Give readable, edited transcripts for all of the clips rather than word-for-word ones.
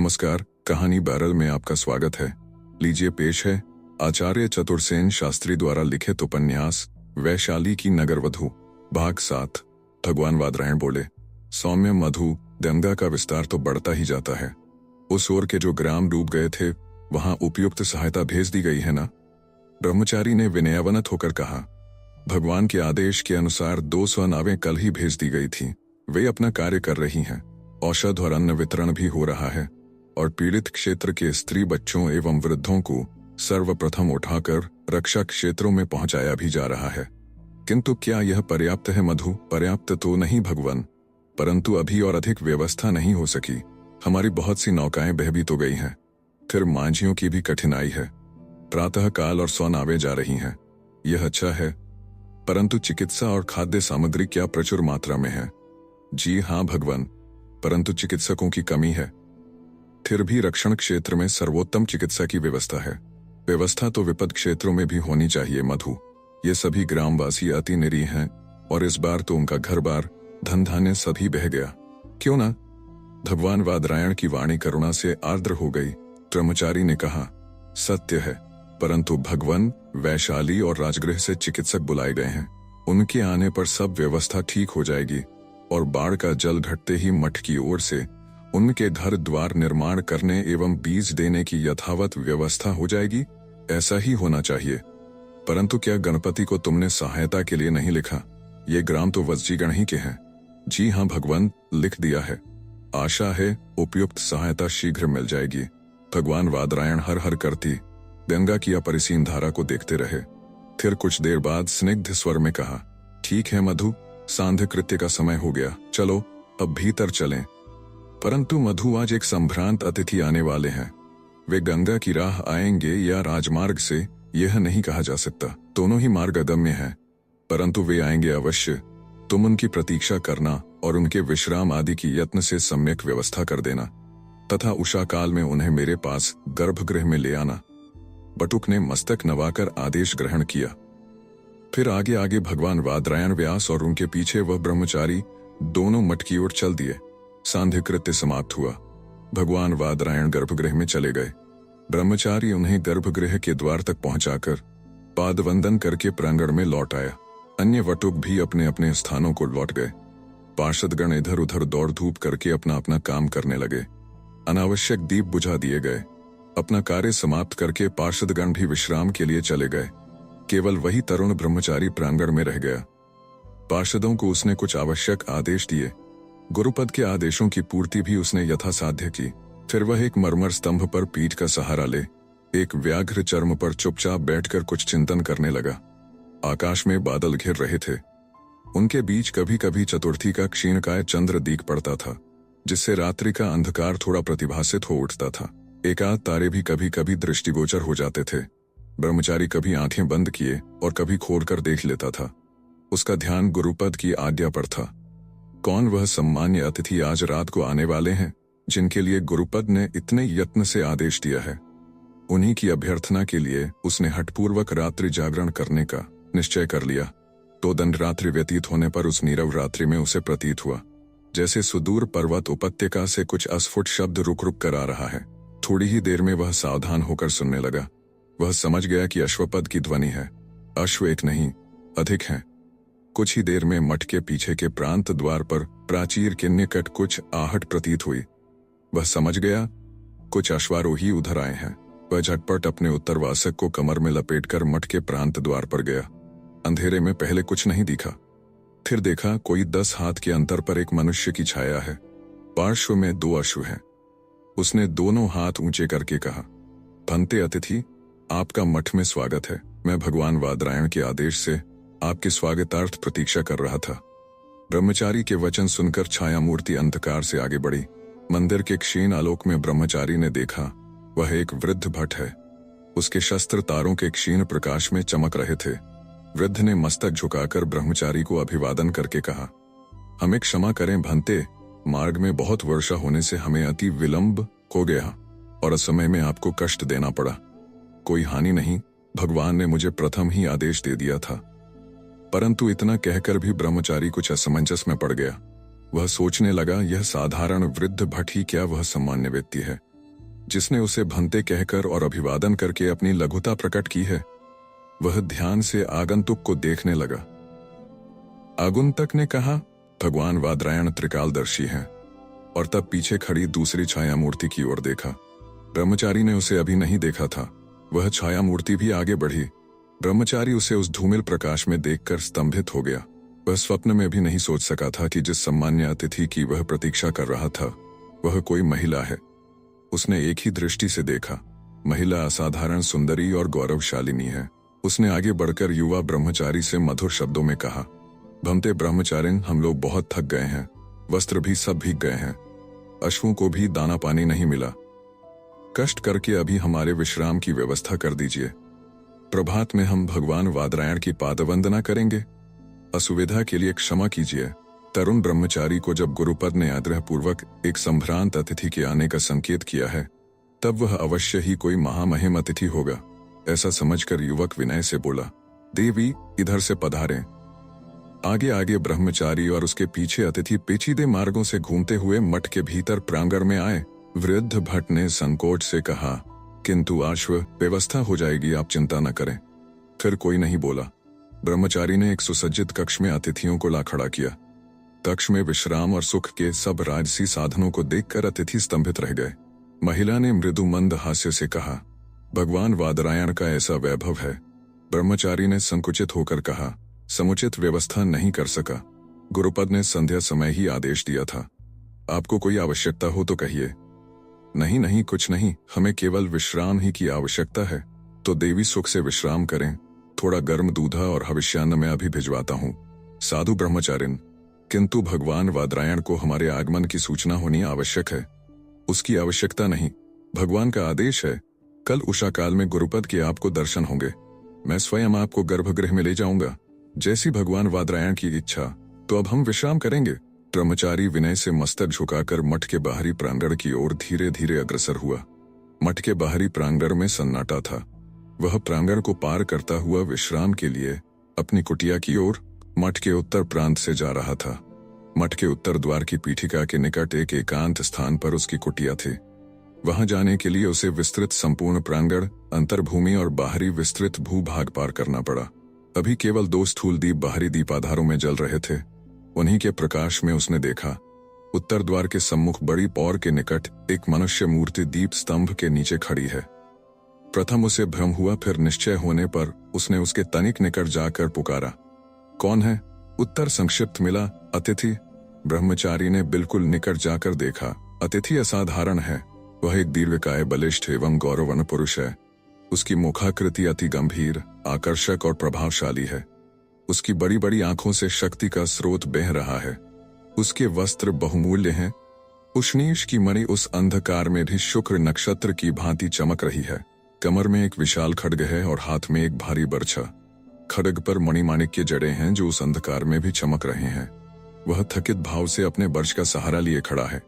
नमस्कार, कहानी बैरल में आपका स्वागत है। लीजिए पेश है आचार्य चतुर्सेन शास्त्री द्वारा लिखित उपन्यास वैशाली की नगरवधू, भाग 7। भगवान वादरायण बोले, सौम्य मधु, गंगा का विस्तार तो बढ़ता ही जाता है। उस ओर के जो ग्राम डूब गए थे वहां उपयुक्त सहायता भेज दी गई है ना? ब्रह्मचारी ने विनयावनत होकर कहा। भगवान के आदेश के अनुसार 200 नावें कल ही भेज दी गई थी। वे अपना कार्य कर रही हैं। औषध और अन्न वितरण भी हो रहा है और पीड़ित क्षेत्र के स्त्री बच्चों एवं वृद्धों को सर्वप्रथम उठाकर रक्षा क्षेत्रों में पहुंचाया भी जा रहा है। किंतु क्या यह पर्याप्त है मधु? पर्याप्त तो नहीं भगवान, परंतु अभी और अधिक व्यवस्था नहीं हो सकी। हमारी बहुत सी नौकाएं बह भी तो गई हैं। फिर मांझियों की भी कठिनाई है। प्रातः काल और 100 नावें जा रही हैं। यह अच्छा है, परंतु चिकित्सा और खाद्य सामग्री क्या प्रचुर मात्रा में है? जी हाँ भगवान, परंतु चिकित्सकों की कमी है। फिर भी रक्षण क्षेत्र में सर्वोत्तम चिकित्सा की व्यवस्था है। व्यवस्था तो विपद क्षेत्रों में भी होनी चाहिए मधु। ये सभी ग्रामवासी अति निरीह हैं और इस बार तो उनका घर बार धन धान्य सभी बह गया। क्यों ना? भगवान वादरायण की वाणी करुणा से आर्द्र हो गई। ब्रह्मचारी ने कहा, सत्य है, परंतु भगवान वैशाली और राजगृह से चिकित्सक बुलाए गए हैं। उनके आने पर सब व्यवस्था ठीक हो जाएगी और बाढ़ का जल घटते ही मठ की ओर से उनके घर द्वार निर्माण करने एवं बीज देने की यथावत व्यवस्था हो जाएगी। ऐसा ही होना चाहिए। परंतु क्या गणपति को तुमने सहायता के लिए नहीं लिखा? ये ग्राम तो वज्जीगण ही के हैं। जी हाँ भगवान, लिख दिया है। आशा है उपयुक्त सहायता शीघ्र मिल जाएगी। भगवान वादरायण हर हर करती गंगा की अपरिसीम धारा को देखते रहे। फिर कुछ देर बाद स्निग्ध स्वर में कहा, ठीक है मधु, सांध्य कृत्य का समय हो गया, चलो अब भीतर चलें। परंतु मधु, आज एक संभ्रांत अतिथि आने वाले हैं। वे गंगा की राह आएंगे या राजमार्ग से, यह नहीं कहा जा सकता। दोनों ही मार्ग अगम्य हैं, परंतु वे आएंगे अवश्य। तुम उनकी प्रतीक्षा करना और उनके विश्राम आदि की यत्न से सम्यक व्यवस्था कर देना तथा उषा काल में उन्हें मेरे पास गर्भगृह में ले आना। बटुक ने मस्तक नवाकर आदेश ग्रहण किया। फिर आगे आगे भगवान वादरायण व्यास और उनके पीछे वह ब्रह्मचारी दोनों मठ की ओर चल दिए। सांध्य कृत्य समाप्त हुआ। भगवान वादरायण गर्भगृह में चले गए। ब्रह्मचारी उन्हें गर्भगृह के द्वार तक पहुंचाकर पादवंदन करके प्रांगण में लौट आया। अन्य वटुक भी अपने अपने स्थानों को लौट गए। पार्षदगण इधर उधर दौड़ धूप करके अपना अपना काम करने लगे। अनावश्यक दीप बुझा दिए गए। अपना कार्य समाप्त करके पार्षदगण भी विश्राम के लिए चले गए। केवल वही तरुण ब्रह्मचारी प्रांगण में रह गया। पार्षदों को उसने कुछ आवश्यक आदेश दिए। गुरुपद के आदेशों की पूर्ति भी उसने यथासाध्य की। फिर वह एक मरमर स्तंभ पर पीठ का सहारा ले एक व्याघ्र चर्म पर चुपचाप बैठकर कुछ चिंतन करने लगा। आकाश में बादल घिर रहे थे। उनके बीच कभी कभी चतुर्थी का क्षीणकाय चंद्र दीख पड़ता था, जिससे रात्रि का अंधकार थोड़ा प्रतिभासित हो उठता था। एकाध तारे भी कभी कभी दृष्टिगोचर हो जाते थे। ब्रह्मचारी कभी आंखें बंद किए और कभी खोलकर देख लेता था। उसका ध्यान गुरुपद की आज्ञा पर था। कौन वह सम्मान्य अतिथि आज रात को आने वाले हैं, जिनके लिए गुरुपद ने इतने यत्न से आदेश दिया है? उन्हीं की अभ्यर्थना के लिए उसने हठपूर्वक रात्रि जागरण करने का निश्चय कर लिया। तो दंड रात्रि व्यतीत होने पर उस नीरव रात्रि में उसे प्रतीत हुआ जैसे सुदूर पर्वत उपत्यका से कुछ अस्फुट शब्द रुक रुक कर आ रहा है। थोड़ी ही देर में वह सावधान होकर सुनने लगा। वह समझ गया कि अश्वपद की ध्वनि है। अश्व एक नहीं, अधिक हैं। कुछ ही देर में मठ के पीछे के प्रांत द्वार पर प्राचीर के निकट कुछ आहट प्रतीत हुई। वह समझ गया कुछ अश्वारोही उधर आए हैं। वह झटपट अपने उत्तरवासक को कमर में लपेटकर मठ के प्रांत द्वार पर गया। अंधेरे में पहले कुछ नहीं दिखा। फिर देखा कोई 10 हाथ के अंतर पर एक मनुष्य की छाया है। पार्श्व में 2 अश्व हैं। उसने दोनों हाथ ऊंचे करके कहा, भंते अतिथि, आपका मठ में स्वागत है। मैं भगवान वादरायण के आदेश से आपके स्वागतार्थ प्रतीक्षा कर रहा था। ब्रह्मचारी के वचन सुनकर छाया मूर्ति अंधकार से आगे बढ़ी। मंदिर के क्षीण आलोक में ब्रह्मचारी ने देखा वह एक वृद्ध भट्ट है। उसके शस्त्र तारों के क्षीण प्रकाश में चमक रहे थे। वृद्ध ने मस्तक झुकाकर ब्रह्मचारी को अभिवादन करके कहा, हमें क्षमा करें भंते, मार्ग में बहुत वर्षा होने से हमें अति विलंब हो गया और असमय में आपको कष्ट देना पड़ा। कोई हानि नहीं, भगवान ने मुझे प्रथम ही आदेश दे दिया था। परंतु इतना कहकर भी ब्रह्मचारी कुछ असमंजस में पड़ गया। वह सोचने लगा, यह साधारण वृद्ध भट्ट ही क्या वह सम्मान्य व्यक्ति है जिसने उसे भंते कहकर और अभिवादन करके अपनी लघुता प्रकट की है, वह ध्यान से आगंतुक को देखने लगा। आगंतुक ने कहा, भगवान वादरायण त्रिकालदर्शी हैं, और तब पीछे खड़ी दूसरी छाया मूर्ति की ओर देखा। ब्रह्मचारी ने उसे अभी नहीं देखा था। वह छाया मूर्ति भी आगे बढ़ी। ब्रह्मचारी उसे उस धूमिल प्रकाश में देखकर स्तंभित हो गया। वह स्वप्न में भी नहीं सोच सका था कि जिस सम्मान्य अतिथि की वह प्रतीक्षा कर रहा था, वह कोई महिला है। उसने एक ही दृष्टि से देखा। महिला असाधारण सुंदरी और गौरवशालिनी है। उसने आगे बढ़कर युवा ब्रह्मचारी से मधुर शब्दों में कहा, भंते ब्रह्मचारिन, हम लोग बहुत थक गए हैं। वस्त्र भी सब भीग गए हैं। अश्वों को भी दाना पानी नहीं मिला। कष्ट करके अभी हमारे विश्राम की व्यवस्था कर दीजिए। प्रभात में हम भगवान वादरायण की पादवंदना करेंगे। असुविधा के लिए क्षमा कीजिए। तरुण ब्रह्मचारी को जब गुरुपद ने आग्रहपूर्वक एक संभ्रांत अतिथि के आने का संकेत किया है, तब वह अवश्य ही कोई महामहिम अतिथि होगा, ऐसा समझकर युवक विनय से बोला, देवी इधर से पधारें। आगे आगे ब्रह्मचारी और उसके पीछे अतिथि पेचीदे मार्गों से घूमते हुए मठ के भीतर प्रांगण में आए। वृद्ध भट्ट ने संकोच से कहा, किंतु आश्व, व्यवस्था हो जाएगी, आप चिंता न करें। फिर कोई नहीं बोला। ब्रह्मचारी ने एक सुसज्जित कक्ष में अतिथियों को ला खड़ा किया। कक्ष में विश्राम और सुख के सब राजसी साधनों को देखकर अतिथि स्तंभित रह गए। महिला ने मृदु मंद हास्य से कहा, भगवान वादरायण का ऐसा वैभव है। ब्रह्मचारी ने संकुचित होकर कहा, समुचित व्यवस्था नहीं कर सका। गुरुपद ने संध्या समय ही आदेश दिया था। आपको कोई आवश्यकता हो तो कहिए। नहीं नहीं, कुछ नहीं, हमें केवल विश्राम ही की आवश्यकता है। तो देवी सुख से विश्राम करें। थोड़ा गर्म दूधा और हविष्यान्न मैं अभी भिजवाता हूँ। साधु ब्रह्मचारिन, किंतु भगवान वादरायण को हमारे आगमन की सूचना होनी आवश्यक है। उसकी आवश्यकता नहीं, भगवान का आदेश है। कल उषा काल में गुरुपद के आपको दर्शन होंगे। मैं स्वयं आपको गर्भगृह में ले जाऊंगा। जैसी भगवान वादरायण की इच्छा। तो अब हम विश्राम करेंगे। ब्रह्मचारी विनय से मस्तक झुकाकर मठ के बाहरी प्रांगण की ओर धीरे धीरे अग्रसर हुआ। मठ के बाहरी प्रांगण में सन्नाटा था। वह प्रांगण को पार करता हुआ विश्राम के लिए अपनी कुटिया की ओर मठ के उत्तर प्रांत से जा रहा था। मठ के उत्तर द्वार की पीठिका के निकट एक एकांत स्थान पर उसकी कुटिया थी। वहां जाने के लिए उसे विस्तृत संपूर्ण प्रांगण, अंतर्भूमि और बाहरी विस्तृत भूभाग पार करना पड़ा। अभी केवल 2 स्थूल दीप बाहरी दीपाधारों में जल रहे थे। उन्हीं के प्रकाश में उसने देखा, उत्तर द्वार के सम्मुख बड़ी पौर के निकट एक मनुष्य मूर्ति दीप स्तंभ के नीचे खड़ी है। प्रथम उसे भ्रम हुआ, फिर निश्चय होने पर उसने उसके तनिक निकट जाकर पुकारा, कौन है? उत्तर संक्षिप्त मिला, अतिथि। ब्रह्मचारी ने बिल्कुल निकट जाकर देखा। अतिथि असाधारण है। वह एक दीर्घकाय, बलिष्ठ एवं गौरवर्ण पुरुष है। उसकी मुखाकृति अति गंभीर, आकर्षक और प्रभावशाली है। उसकी बड़ी बड़ी आंखों से शक्ति का स्रोत बह रहा है। उसके वस्त्र बहुमूल्य हैं। उष्णीश की मणि उस अंधकार में भी शुक्र नक्षत्र की भांति चमक रही है। कमर में एक विशाल खड्ग है और हाथ में एक भारी बर्छा। खड्ग पर मणिमाणिक्य जड़े हैं जो उस अंधकार में भी चमक रहे हैं। वह थकित भाव से अपने बर्छ का सहारा लिए खड़ा है।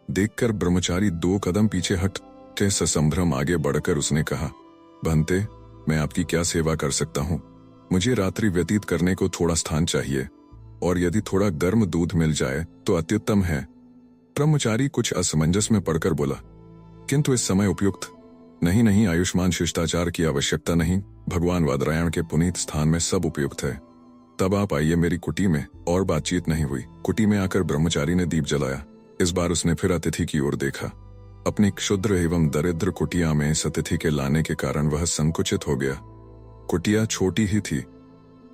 देखकर ब्रह्मचारी 2 कदम पीछे हट के ससंभ्रम आगे बढ़कर उसने कहा, भंते, मैं आपकी क्या सेवा कर सकता हूँ? मुझे रात्रि व्यतीत करने को थोड़ा स्थान चाहिए, और यदि थोड़ा गर्म दूध मिल जाए तो अत्युत्तम है। ब्रह्मचारी कुछ असमंजस में पड़कर बोला, किंतु इस समय उपयुक्त नहीं। नहीं, आयुष्मान शिष्टाचार की आवश्यकता नहीं। भगवान वादरायण के पुनीत स्थान में सब उपयुक्त है। तब आप आइए मेरी कुटी में। और बातचीत नहीं हुई। कुटी में आकर ब्रह्मचारी ने दीप जलाया। इस बार उसने फिर अतिथि की ओर देखा। अपनी क्षुद्र एवं दरिद्र कुटिया में इस अतिथि के लाने के कारण वह संकुचित हो गया। कुटिया छोटी ही थी।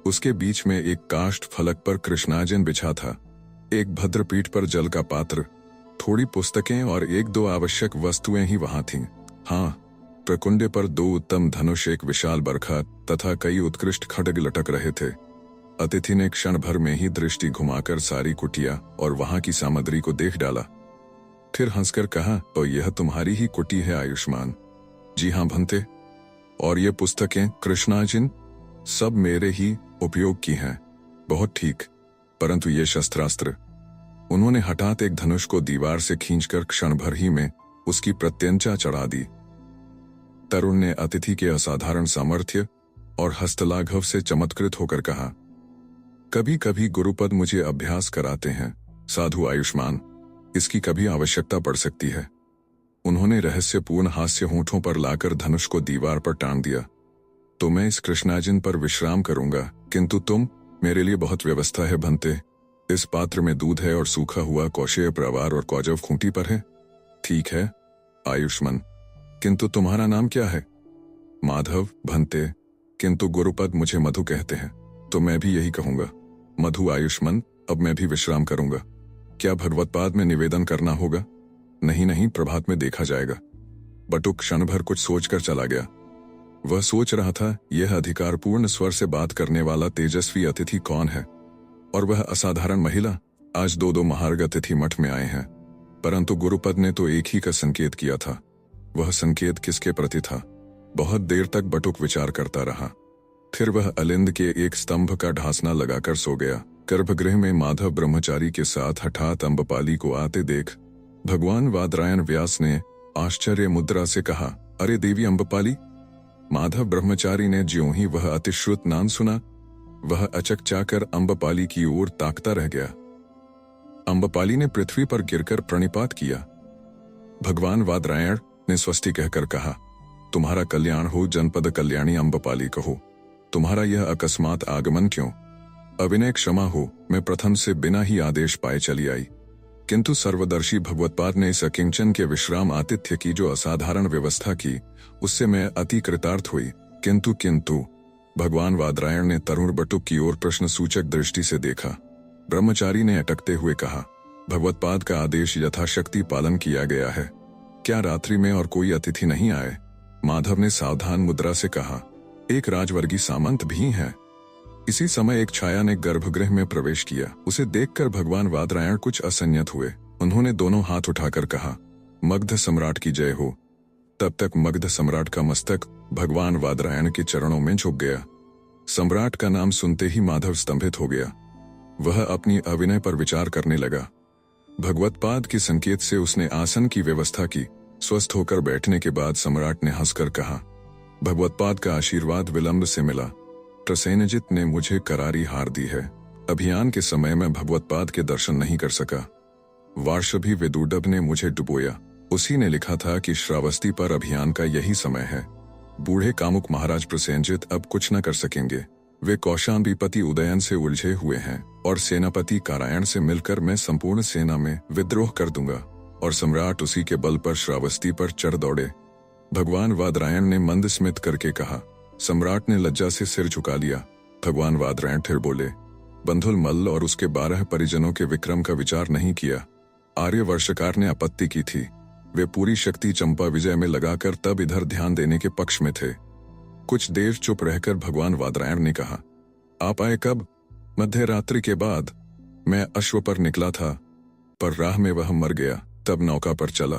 उसके बीच में एक काष्ठ फलक पर कृष्णाजिन बिछा था। एक भद्रपीठ पर जल का पात्र, थोड़ी पुस्तकें और 1-2 आवश्यक वस्तुएं ही वहां थीं। हाँ, प्रकुंडे पर 2 उत्तम धनुष, एक विशाल बरखा तथा कई उत्कृष्ट खड्ग लटक रहे थे। अतिथि ने क्षण भर में ही दृष्टि घुमाकर सारी कुटिया और वहां की सामग्री को देख डाला। फिर हंसकर कहा, तो यह तुम्हारी ही कुटी है आयुष्मान? जी हाँ भंते। और ये पुस्तकें, कृष्णाजिन, सब मेरे ही उपयोग की हैं। बहुत ठीक, परंतु ये शस्त्रास्त्र? उन्होंने हठात एक धनुष को दीवार से खींचकर क्षण भर ही में उसकी प्रत्यंचा चढ़ा दी। तरुण ने अतिथि के असाधारण सामर्थ्य और हस्तलाघव से चमत्कृत होकर कहा, कभी कभी गुरुपद मुझे अभ्यास कराते हैं साधु आयुष्मान, इसकी कभी आवश्यकता पड़ सकती है। उन्होंने रहस्यपूर्ण हास्य होंठों पर लाकर धनुष को दीवार पर टांग दिया। तो मैं इस कृष्णाजिन पर विश्राम करूंगा, किंतु तुम, मेरे लिए बहुत व्यवस्था है भंते। इस पात्र में दूध है और सूखा हुआ कौशेय प्रवार और कौजव खूंटी पर है। ठीक है आयुष्मान, किंतु तुम्हारा नाम क्या है? माधव भंते, किंतु गुरुपद मुझे मधु कहते हैं, तो मैं भी यही कहूंगा। मधु आयुष्मान, अब मैं भी विश्राम करूंगा। क्या भगवत्पाद में निवेदन करना होगा? नहीं नहीं, प्रभात में देखा जाएगा। बटुक क्षण भर कुछ सोचकर चला गया। वह सोच रहा था, यह अधिकारपूर्ण स्वर से बात करने वाला तेजस्वी अतिथि कौन है, और वह असाधारण महिला। आज दो महार्घ अतिथि मठ में आए हैं, परंतु गुरुपद ने तो एक ही का संकेत किया था। वह संकेत किसके प्रति था? बहुत देर तक बटुक विचार करता रहा। फिर वह अलिंद के एक स्तंभ का ढांसना लगाकर सो गया। गर्भगृह में माधव ब्रह्मचारी के साथ हठात अम्बपाली को आते देख भगवान वादरायण व्यास ने आश्चर्य मुद्रा से कहा, अरे देवी अम्बपाली। माधव ब्रह्मचारी ने ज्यों ही वह अतिश्रुत नाम सुना, वह अचकचाकर अम्बपाली की ओर ताकता रह गया। अम्बपाली ने पृथ्वी पर गिरकर प्रणिपात किया। भगवान वादरायण ने स्वस्ति कहकर कहा, तुम्हारा कल्याण हो जनपद कल्याणी अम्बपाली कहो। तुम्हारा यह अकस्मात आगमन क्यों? अविनय क्षमा हो, मैं प्रथम से बिना ही आदेश पाए चली आई, किंतु सर्वदर्शी भगवत्पाद ने इस अकिंचन के विश्राम आतिथ्य की जो असाधारण व्यवस्था की, उससे मैं अति कृतार्थ हुई। किंतु भगवान वादरायण ने तरुण बटुक की ओर प्रश्न सूचक दृष्टि से देखा। ब्रह्मचारी ने अटकते हुए कहा, भगवत्पाद का आदेश यथाशक्ति पालन किया गया है। क्या रात्रि में और कोई अतिथि नहीं आए? माधव ने सावधान मुद्रा से कहा, एक राजवर्गीय सामंत भी है। इसी समय एक छाया ने गर्भगृह में प्रवेश किया। उसे देखकर भगवान वादरायण कुछ असंयत हुए। उन्होंने दोनों हाथ उठाकर कहा, मगध सम्राट की जय हो। तब तक मगध सम्राट का मस्तक भगवान वादरायण के चरणों में झुक गया। सम्राट का नाम सुनते ही माधव स्तंभित हो गया। वह अपनी अविनय पर विचार करने लगा। भगवत्पाद के संकेत से उसने आसन की व्यवस्था की। स्वस्थ होकर बैठने के बाद सम्राट ने हंसकर कहा, भगवत्पाद का आशीर्वाद विलंब से मिला। प्रसेनजित ने मुझे करारी हार दी है। अभियान के समय में भगवत्पाद के दर्शन नहीं कर सका। वार्षभी विदुडभ ने मुझे डुबोया। उसी ने लिखा था कि श्रावस्ती पर अभियान का यही समय है। बूढ़े कामुक महाराज प्रसेनजित अब कुछ न कर सकेंगे। वे कौशाम्बीपति उदयन से उलझे हुए हैं और सेनापति कारायण से मिलकर मैं संपूर्ण सेना में विद्रोह कर दूंगा और सम्राट उसी के बल पर श्रावस्ती पर चढ़ दौड़े। भगवान वादरायण ने मंद स्मित करके कहा। सम्राट ने लज्जा से सिर झुका लिया। भगवान वादरायण फिर बोले, बंधुल मल्ल और उसके 12 परिजनों के विक्रम का विचार नहीं किया। आर्य वर्षकार ने आपत्ति की थी। वे पूरी शक्ति चंपा विजय में लगाकर तब इधर ध्यान देने के पक्ष में थे। कुछ देर चुप रहकर भगवान वादरायण ने कहा, आप आए कब? मध्य रात्रि के बाद। मैं अश्व पर निकला था, पर राह में वह मर गया। तब नौका पर चला।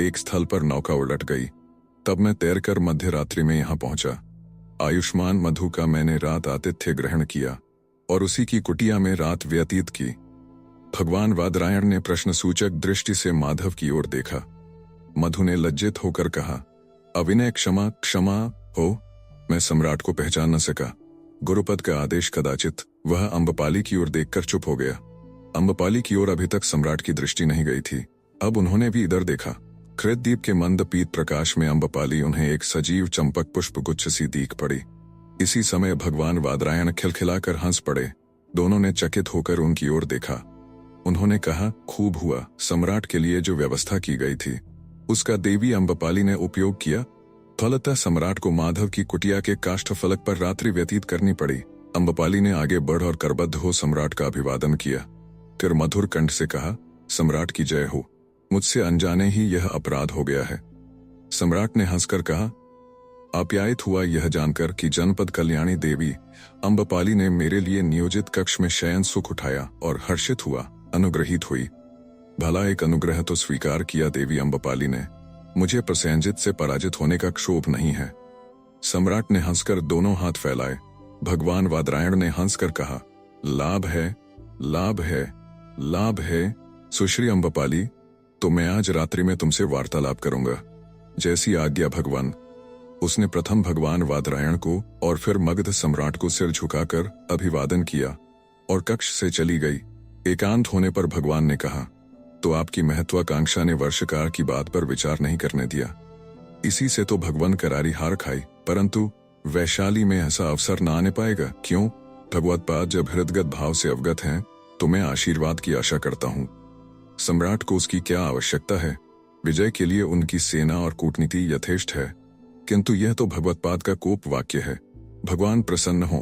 एक स्थल पर नौका उलट गई। तब मैं तैरकर मध्य रात्रि में यहाँ पहुंचा। आयुष्मान मधु का मैंने रात आतिथ्य ग्रहण किया और उसी की कुटिया में रात व्यतीत की। भगवान वादरायण ने प्रश्न सूचक दृष्टि से माधव की ओर देखा। मधु ने लज्जित होकर कहा, अविनय क्षमा क्षमा हो, मैं सम्राट को पहचान न सका। गुरुपद का आदेश कदाचित। वह अम्बपाली की ओर देखकर चुप हो गया। अम्बपाली की ओर अभी तक सम्राट की दृष्टि नहीं गई थी। अब उन्होंने भी इधर देखा। कृतदीप के मंद पीत प्रकाश में अम्बपाली उन्हें एक सजीव चंपक पुष्प गुच्छ सी दीख पड़ी। इसी समय भगवान वादरायण खिलखिलाकर हंस पड़े। दोनों ने चकित होकर उनकी ओर देखा। उन्होंने कहा, खूब हुआ। सम्राट के लिए जो व्यवस्था की गई थी उसका देवी अम्बपाली ने उपयोग किया। फलतः सम्राट को माधव की कुटिया के काष्ठफलक पर रात्रि व्यतीत करनी पड़ी। अम्बपाली ने आगे बढ़ और करबद्ध हो सम्राट का अभिवादन किया। फिर मधुर कंठ से कहा, सम्राट की जय हो। मुझसे अनजाने ही यह अपराध हो गया है। सम्राट ने हंसकर कहा, आप्यायित हुआ यह जानकर कि जनपद कल्याणी देवी अम्बपाली ने मेरे लिए नियोजित कक्ष में शयन सुख उठाया और हर्षित हुआ, अनुग्रहित हुई। भला एक अनुग्रह तो स्वीकार किया देवी अम्बपाली ने। मुझे प्रसेनजित से पराजित होने का क्षोभ नहीं है। सम्राट ने हंसकर दोनों हाथ फैलाए। भगवान वादरायण ने हंसकर कहा, लाभ है, लाभ है, लाभ है। सुश्री अम्बपाली, तो मैं आज रात्रि में तुमसे वार्तालाप करूंगा। जैसी आज्ञा भगवान। उसने प्रथम भगवान वादरायण को और फिर मगध सम्राट को सिर झुकाकर अभिवादन किया और कक्ष से चली गई। एकांत होने पर भगवान ने कहा, तो आपकी महत्वाकांक्षा ने वर्षकाल की बात पर विचार नहीं करने दिया। इसी से तो भगवान करारी हार खाई, परंतु वैशाली में ऐसा अवसर न आने पाएगा। क्यों? भगवत्पाद जब हृदयगत भाव से अवगत हैं तो मैं आशीर्वाद की आशा करता हूँ। सम्राट को उसकी क्या आवश्यकता है? विजय के लिए उनकी सेना और कूटनीति यथेष्ट है, किंतु यह तो भगवत्पाद का कोप वाक्य है। भगवान प्रसन्न हो।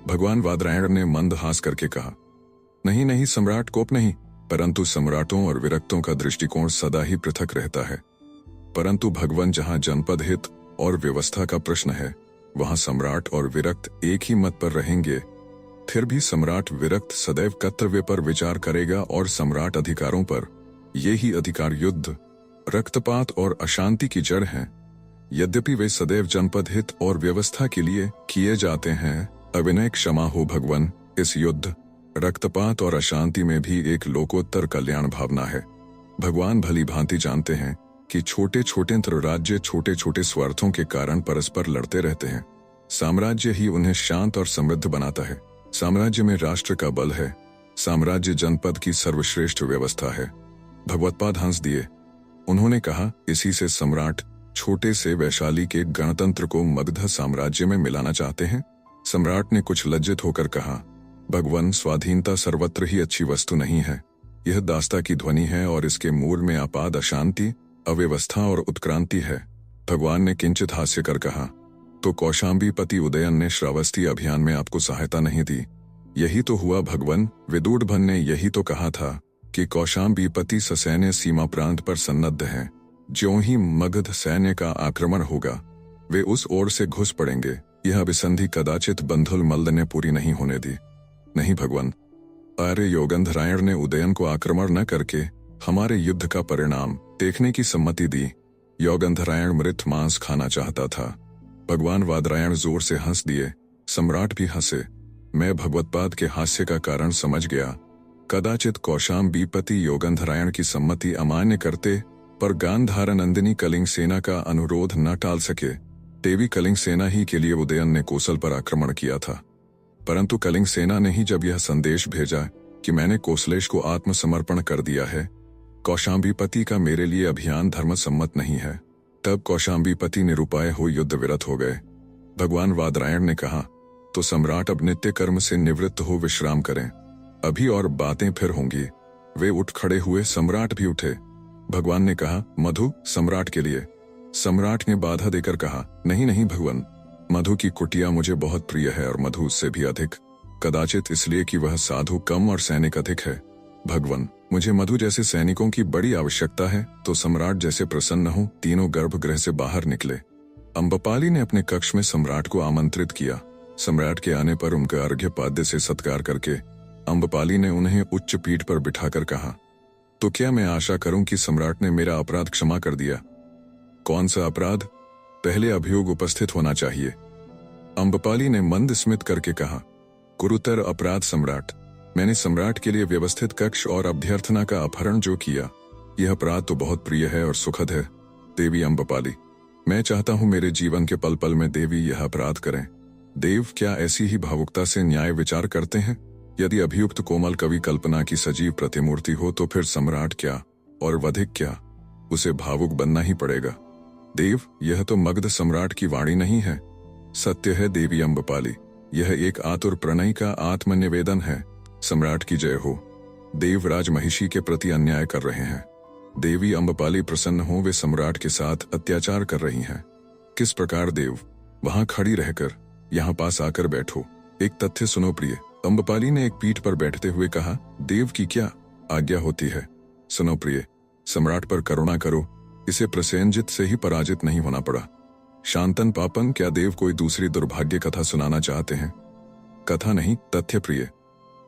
भगवान वादरायण ने मंद हास करके कहा, नहीं नहीं सम्राट, कोप नहीं, परंतु सम्राटों और विरक्तों का दृष्टिकोण सदा ही पृथक रहता है। परंतु भगवान, जहां जनपद हित और व्यवस्था का प्रश्न है, वहां सम्राट और विरक्त एक ही मत पर रहेंगे। फिर भी सम्राट विरक्त सदैव कर्तव्य पर विचार करेगा और सम्राट अधिकारों पर। ये ही अधिकार युद्ध, रक्तपात और अशांति की जड़ हैं। यद्यपि वे सदैव जनपद हित और व्यवस्था के लिए किए जाते हैं, अविनय क्षमा हो भगवान, इस युद्ध, रक्तपात और अशांति में भी एक लोकोत्तर कल्याण भावना है। भगवान भली भांति जानते हैं कि छोटे छोटे राज्य छोटे छोटे स्वार्थों के कारण परस्पर लड़ते रहते हैं। साम्राज्य ही उन्हें शांत और समृद्ध बनाता है। साम्राज्य में राष्ट्र का बल है। साम्राज्य जनपद की सर्वश्रेष्ठ व्यवस्था है। भगवत्पाद हंस दिए। उन्होंने कहा, इसी से सम्राट छोटे से वैशाली के गणतंत्र को मगध साम्राज्य में मिलाना चाहते हैं। सम्राट ने कुछ लज्जित होकर कहा, भगवान, स्वाधीनता सर्वत्र ही अच्छी वस्तु नहीं है। यह दास्ता की ध्वनि है और इसके मूल में आपाद अशांति, अव्यवस्था और उत्क्रांति है। भगवान ने किंचित हास्य कर कहा, तो कौशाम्बीपति उदयन ने श्रावस्ती अभियान में आपको सहायता नहीं दी। यही तो हुआ भगवान। विदूढ़भन ने यही तो कहा था कि कौशाम्बीपति ससैन्य सीमा प्रांत पर सन्नद्ध हैं। ज्यों ही मगध सैन्य का आक्रमण होगा, वे उस ओर से घुस पड़ेंगे। यह अभिसंधि कदाचित बंधुल मल्ल ने पूरी नहीं होने दी। नहीं भगवान, आर्य योगंधरायण ने उदयन को आक्रमण न करके हमारे युद्ध का परिणाम देखने की सम्मति दी। योगंधरायण मृत मांस खाना चाहता था। भगवान वादरायण जोर से हंस दिए। सम्राट भी हंसे। मैं भगवत्पाद के हास्य का कारण समझ गया। कदाचित कौशाम्बीपति योगंधरायण की सम्मति अमान्य करते, पर गांधार नंदिनी कलिंग सेना का अनुरोध न टाल सके। देवी कलिंग सेना ही के लिए उदयन ने कोसल पर आक्रमण किया था, परंतु कलिंग सेना ने ही जब यह संदेश भेजा कि मैंने कोसलेश को आत्मसमर्पण कर दिया है, कौशाम्बीपति का मेरे लिए अभियान धर्मसम्मत नहीं है, तब कौशाम्बीपति निरुपाय हो युद्ध विरत हो गए। भगवान वादरायण ने कहा, तो सम्राट अब नित्य कर्म से निवृत्त हो विश्राम करें। अभी और बातें फिर होंगी। वे उठ खड़े हुए। सम्राट भी उठे। भगवान ने कहा, मधु सम्राट के लिए। सम्राट ने बाधा देकर कहा, नहीं नहीं भगवान, मधु की कुटिया मुझे बहुत प्रिय है और मधु उससे भी अधिक, कदाचित इसलिए कि वह साधु कम और सैनिक अधिक है। भगवान, मुझे मधु जैसे सैनिकों की बड़ी आवश्यकता है, तो सम्राट जैसे प्रसन्न हो। तीनों गर्भगृह से बाहर निकले। अम्बपाली ने अपने कक्ष में सम्राट को आमंत्रित किया। सम्राट के आने पर उनका अर्घ्यपाद्य से सत्कार करके अम्बपाली ने उन्हें उच्च पीठ पर बिठाकर कहा, तो क्या मैं आशा करूं कि सम्राट ने मेरा अपराध क्षमा कर दिया? कौन सा अपराध? पहले अभियोग उपस्थित होना चाहिए। अम्बपाली ने मंद स्मित करके कहा, गुरुतर अपराध सम्राट। मैंने सम्राट के लिए व्यवस्थित कक्ष और अभ्यर्थना का अपहरण जो किया, यह अपराध तो बहुत प्रिय है और सुखद है। देवी अम्बपाली, मैं चाहता हूं मेरे जीवन के पल पल में देवी यह अपराध करें। देव क्या ऐसी ही भावुकता से न्याय विचार करते हैं? यदि अभियुक्त कोमल कवि कल्पना की सजीव प्रतिमूर्ति हो तो फिर सम्राट क्या और वधिक क्या, उसे भावुक बनना ही पड़ेगा। देव, यह तो मगध सम्राट की वाणी नहीं है। सत्य है देवी अम्बपाली, यह एक आतुर प्रणय का आत्मनिवेदन है। सम्राट की जय हो। देवराज महिषी के प्रति अन्याय कर रहे हैं। देवी अम्बपाली प्रसन्न हो, वे सम्राट के साथ अत्याचार कर रही हैं। किस प्रकार देव? वहां खड़ी रहकर, यहाँ पास आकर बैठो। एक तथ्य सुनो प्रिय। अम्बपाली ने एक पीठ पर बैठते हुए कहा, देव की क्या आज्ञा होती है? सुनो प्रिय, सम्राट पर करुणा करो। इसे प्रसेनजित से ही पराजित नहीं होना पड़ा। शांतन पापन, क्या देव कोई दूसरी दुर्भाग्य कथा सुनाना चाहते हैं? कथा नहीं, तथ्य प्रिय।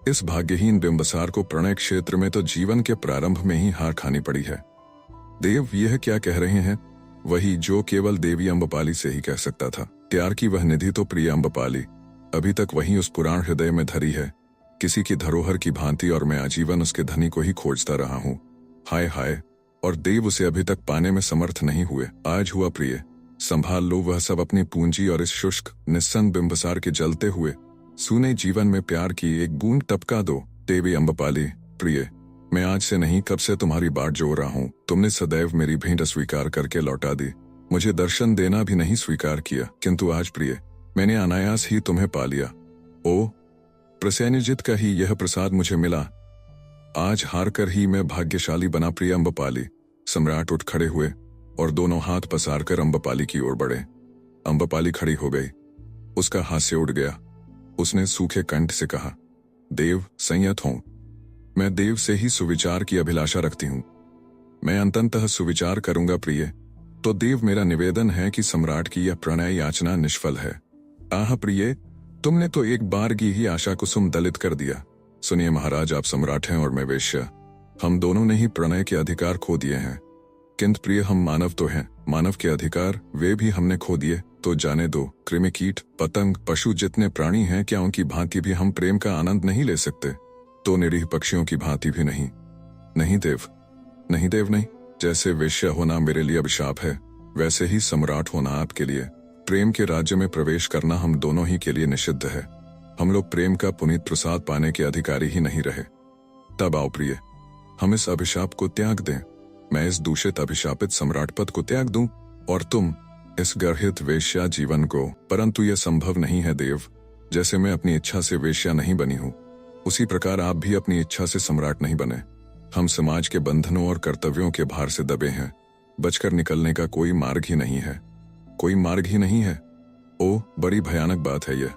इस भाग्यहीन बिंबसार को प्रणय क्षेत्र में तो जीवन के प्रारंभ में ही हार खानी पड़ी है। देव यह क्या कह रहे हैं? वही जो केवल देवी अम्बपाली से ही कह सकता था। प्यार की वह निधि तो प्रिय अम्बपाली अभी तक वहीं उस पुराण हृदय में धरी है, किसी की धरोहर की भांति, और मैं आजीवन उसके धनी को ही खोजता रहा हूँ। हाय हाय, और देव उसे अभी तक पाने में समर्थ नहीं हुए। आज हुआ प्रिय, संभाल लो वह सब अपनी पूंजी और इस शुष्क निस्सन बिंबसार के जलते हुए सूने जीवन में प्यार की एक बूंद टपका दो। देवी अम्बपाली, प्रिय, मैं आज से नहीं कब से तुम्हारी बाट जोड़ रहा हूँ। तुमने सदैव मेरी भेंट अस्वीकार करके लौटा दी, मुझे दर्शन देना भी नहीं स्वीकार किया, किंतु आज प्रिय मैंने अनायास ही तुम्हें पा लिया। ओ प्रसन्नजित का ही यह प्रसाद मुझे मिला, आज हार कर ही मैं भाग्यशाली बना। प्रिय अम्बपाली। सम्राट उठ खड़े हुए और दोनों हाथ पसार कर अम्बपाली की ओर बढ़े। अम्बपाली खड़ी हो गई, उसका हास्य उड़ गया। उसने सूखे कंठ से कहा, देव संयत हो, मैं देव से ही सुविचार की अभिलाषा रखती हूं, मैं अंततः सुविचार करूंगा। प्रिय तो देव मेरा निवेदन है कि सम्राट की यह प्रणय याचना निष्फल है। आह प्रिय, तुमने तो एक बार की ही आशा कुसुम दलित कर दिया। सुनिए महाराज, आप सम्राट हैं और मैं वेश्या, हम दोनों ने ही प्रणय के अधिकार खो दिए हैं। किंतु प्रिय हम मानव तो हैं, मानव के अधिकार वे भी हमने खो दिए तो जाने दो। कृमि कीट पतंग पशु जितने प्राणी हैं, क्या उनकी भांति भी हम प्रेम का आनंद नहीं ले सकते? तो निरीह पक्षियों की भांति भी नहीं। नहीं देव, नहीं देव नहीं। जैसे वेश्या होना मेरे लिए अभिशाप है, वैसे ही सम्राट होना आपके लिए, प्रेम के राज्य में प्रवेश करना हम दोनों ही के लिए निषिद्ध है। हम लोग प्रेम का पुनीत प्रसाद पाने के अधिकारी ही नहीं रहे। तब आओ प्रिय, हम इस अभिशाप को त्याग दें। मैं इस दूषित अभिशापित सम्राट पद को त्याग दूं और तुम इस गर्हित वेश्या जीवन को। परंतु यह संभव नहीं है देव। जैसे मैं अपनी इच्छा से वेश्या नहीं बनी हूं, उसी प्रकार आप भी अपनी इच्छा से सम्राट नहीं बने। हम समाज के बंधनों और कर्तव्यों के भार से दबे हैं, बचकर निकलने का कोई मार्ग ही नहीं है, कोई मार्ग ही नहीं है। ओ बड़ी भयानक बात है यह।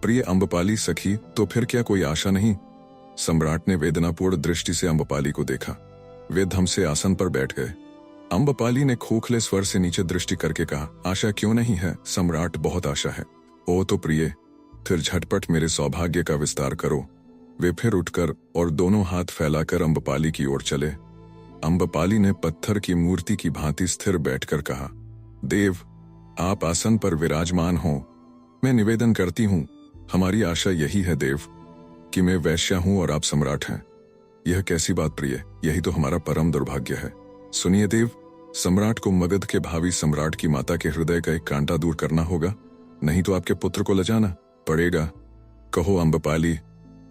प्रिय अम्बपाली सखी, तो फिर क्या कोई आशा नहीं? सम्राट ने वेदनापूर्ण दृष्टि से अम्बपाली को देखा। वे धम से आसन पर बैठ गए। अम्बपाली ने खोखले स्वर से नीचे दृष्टि करके कहा, आशा क्यों नहीं है सम्राट, बहुत आशा है। ओ तो प्रिय, फिर झटपट मेरे सौभाग्य का विस्तार करो। वे फिर उठकर और दोनों हाथ फैलाकर अम्बपाली की ओर चले। अम्बपाली ने पत्थर की मूर्ति की भांति स्थिर बैठकर कहा, देव आप आसन पर विराजमान हो, मैं निवेदन करती हूँ। हमारी आशा यही है देव कि मैं वैश्या हूँ और आप सम्राट हैं। यह कैसी बात प्रिय, यही तो हमारा परम दुर्भाग्य है। सुनिए देव, सम्राट को मगध के भावी सम्राट की माता के हृदय का एक कांटा दूर करना होगा, नहीं तो आपके पुत्र को लजाना पड़ेगा। कहो अम्बपाली,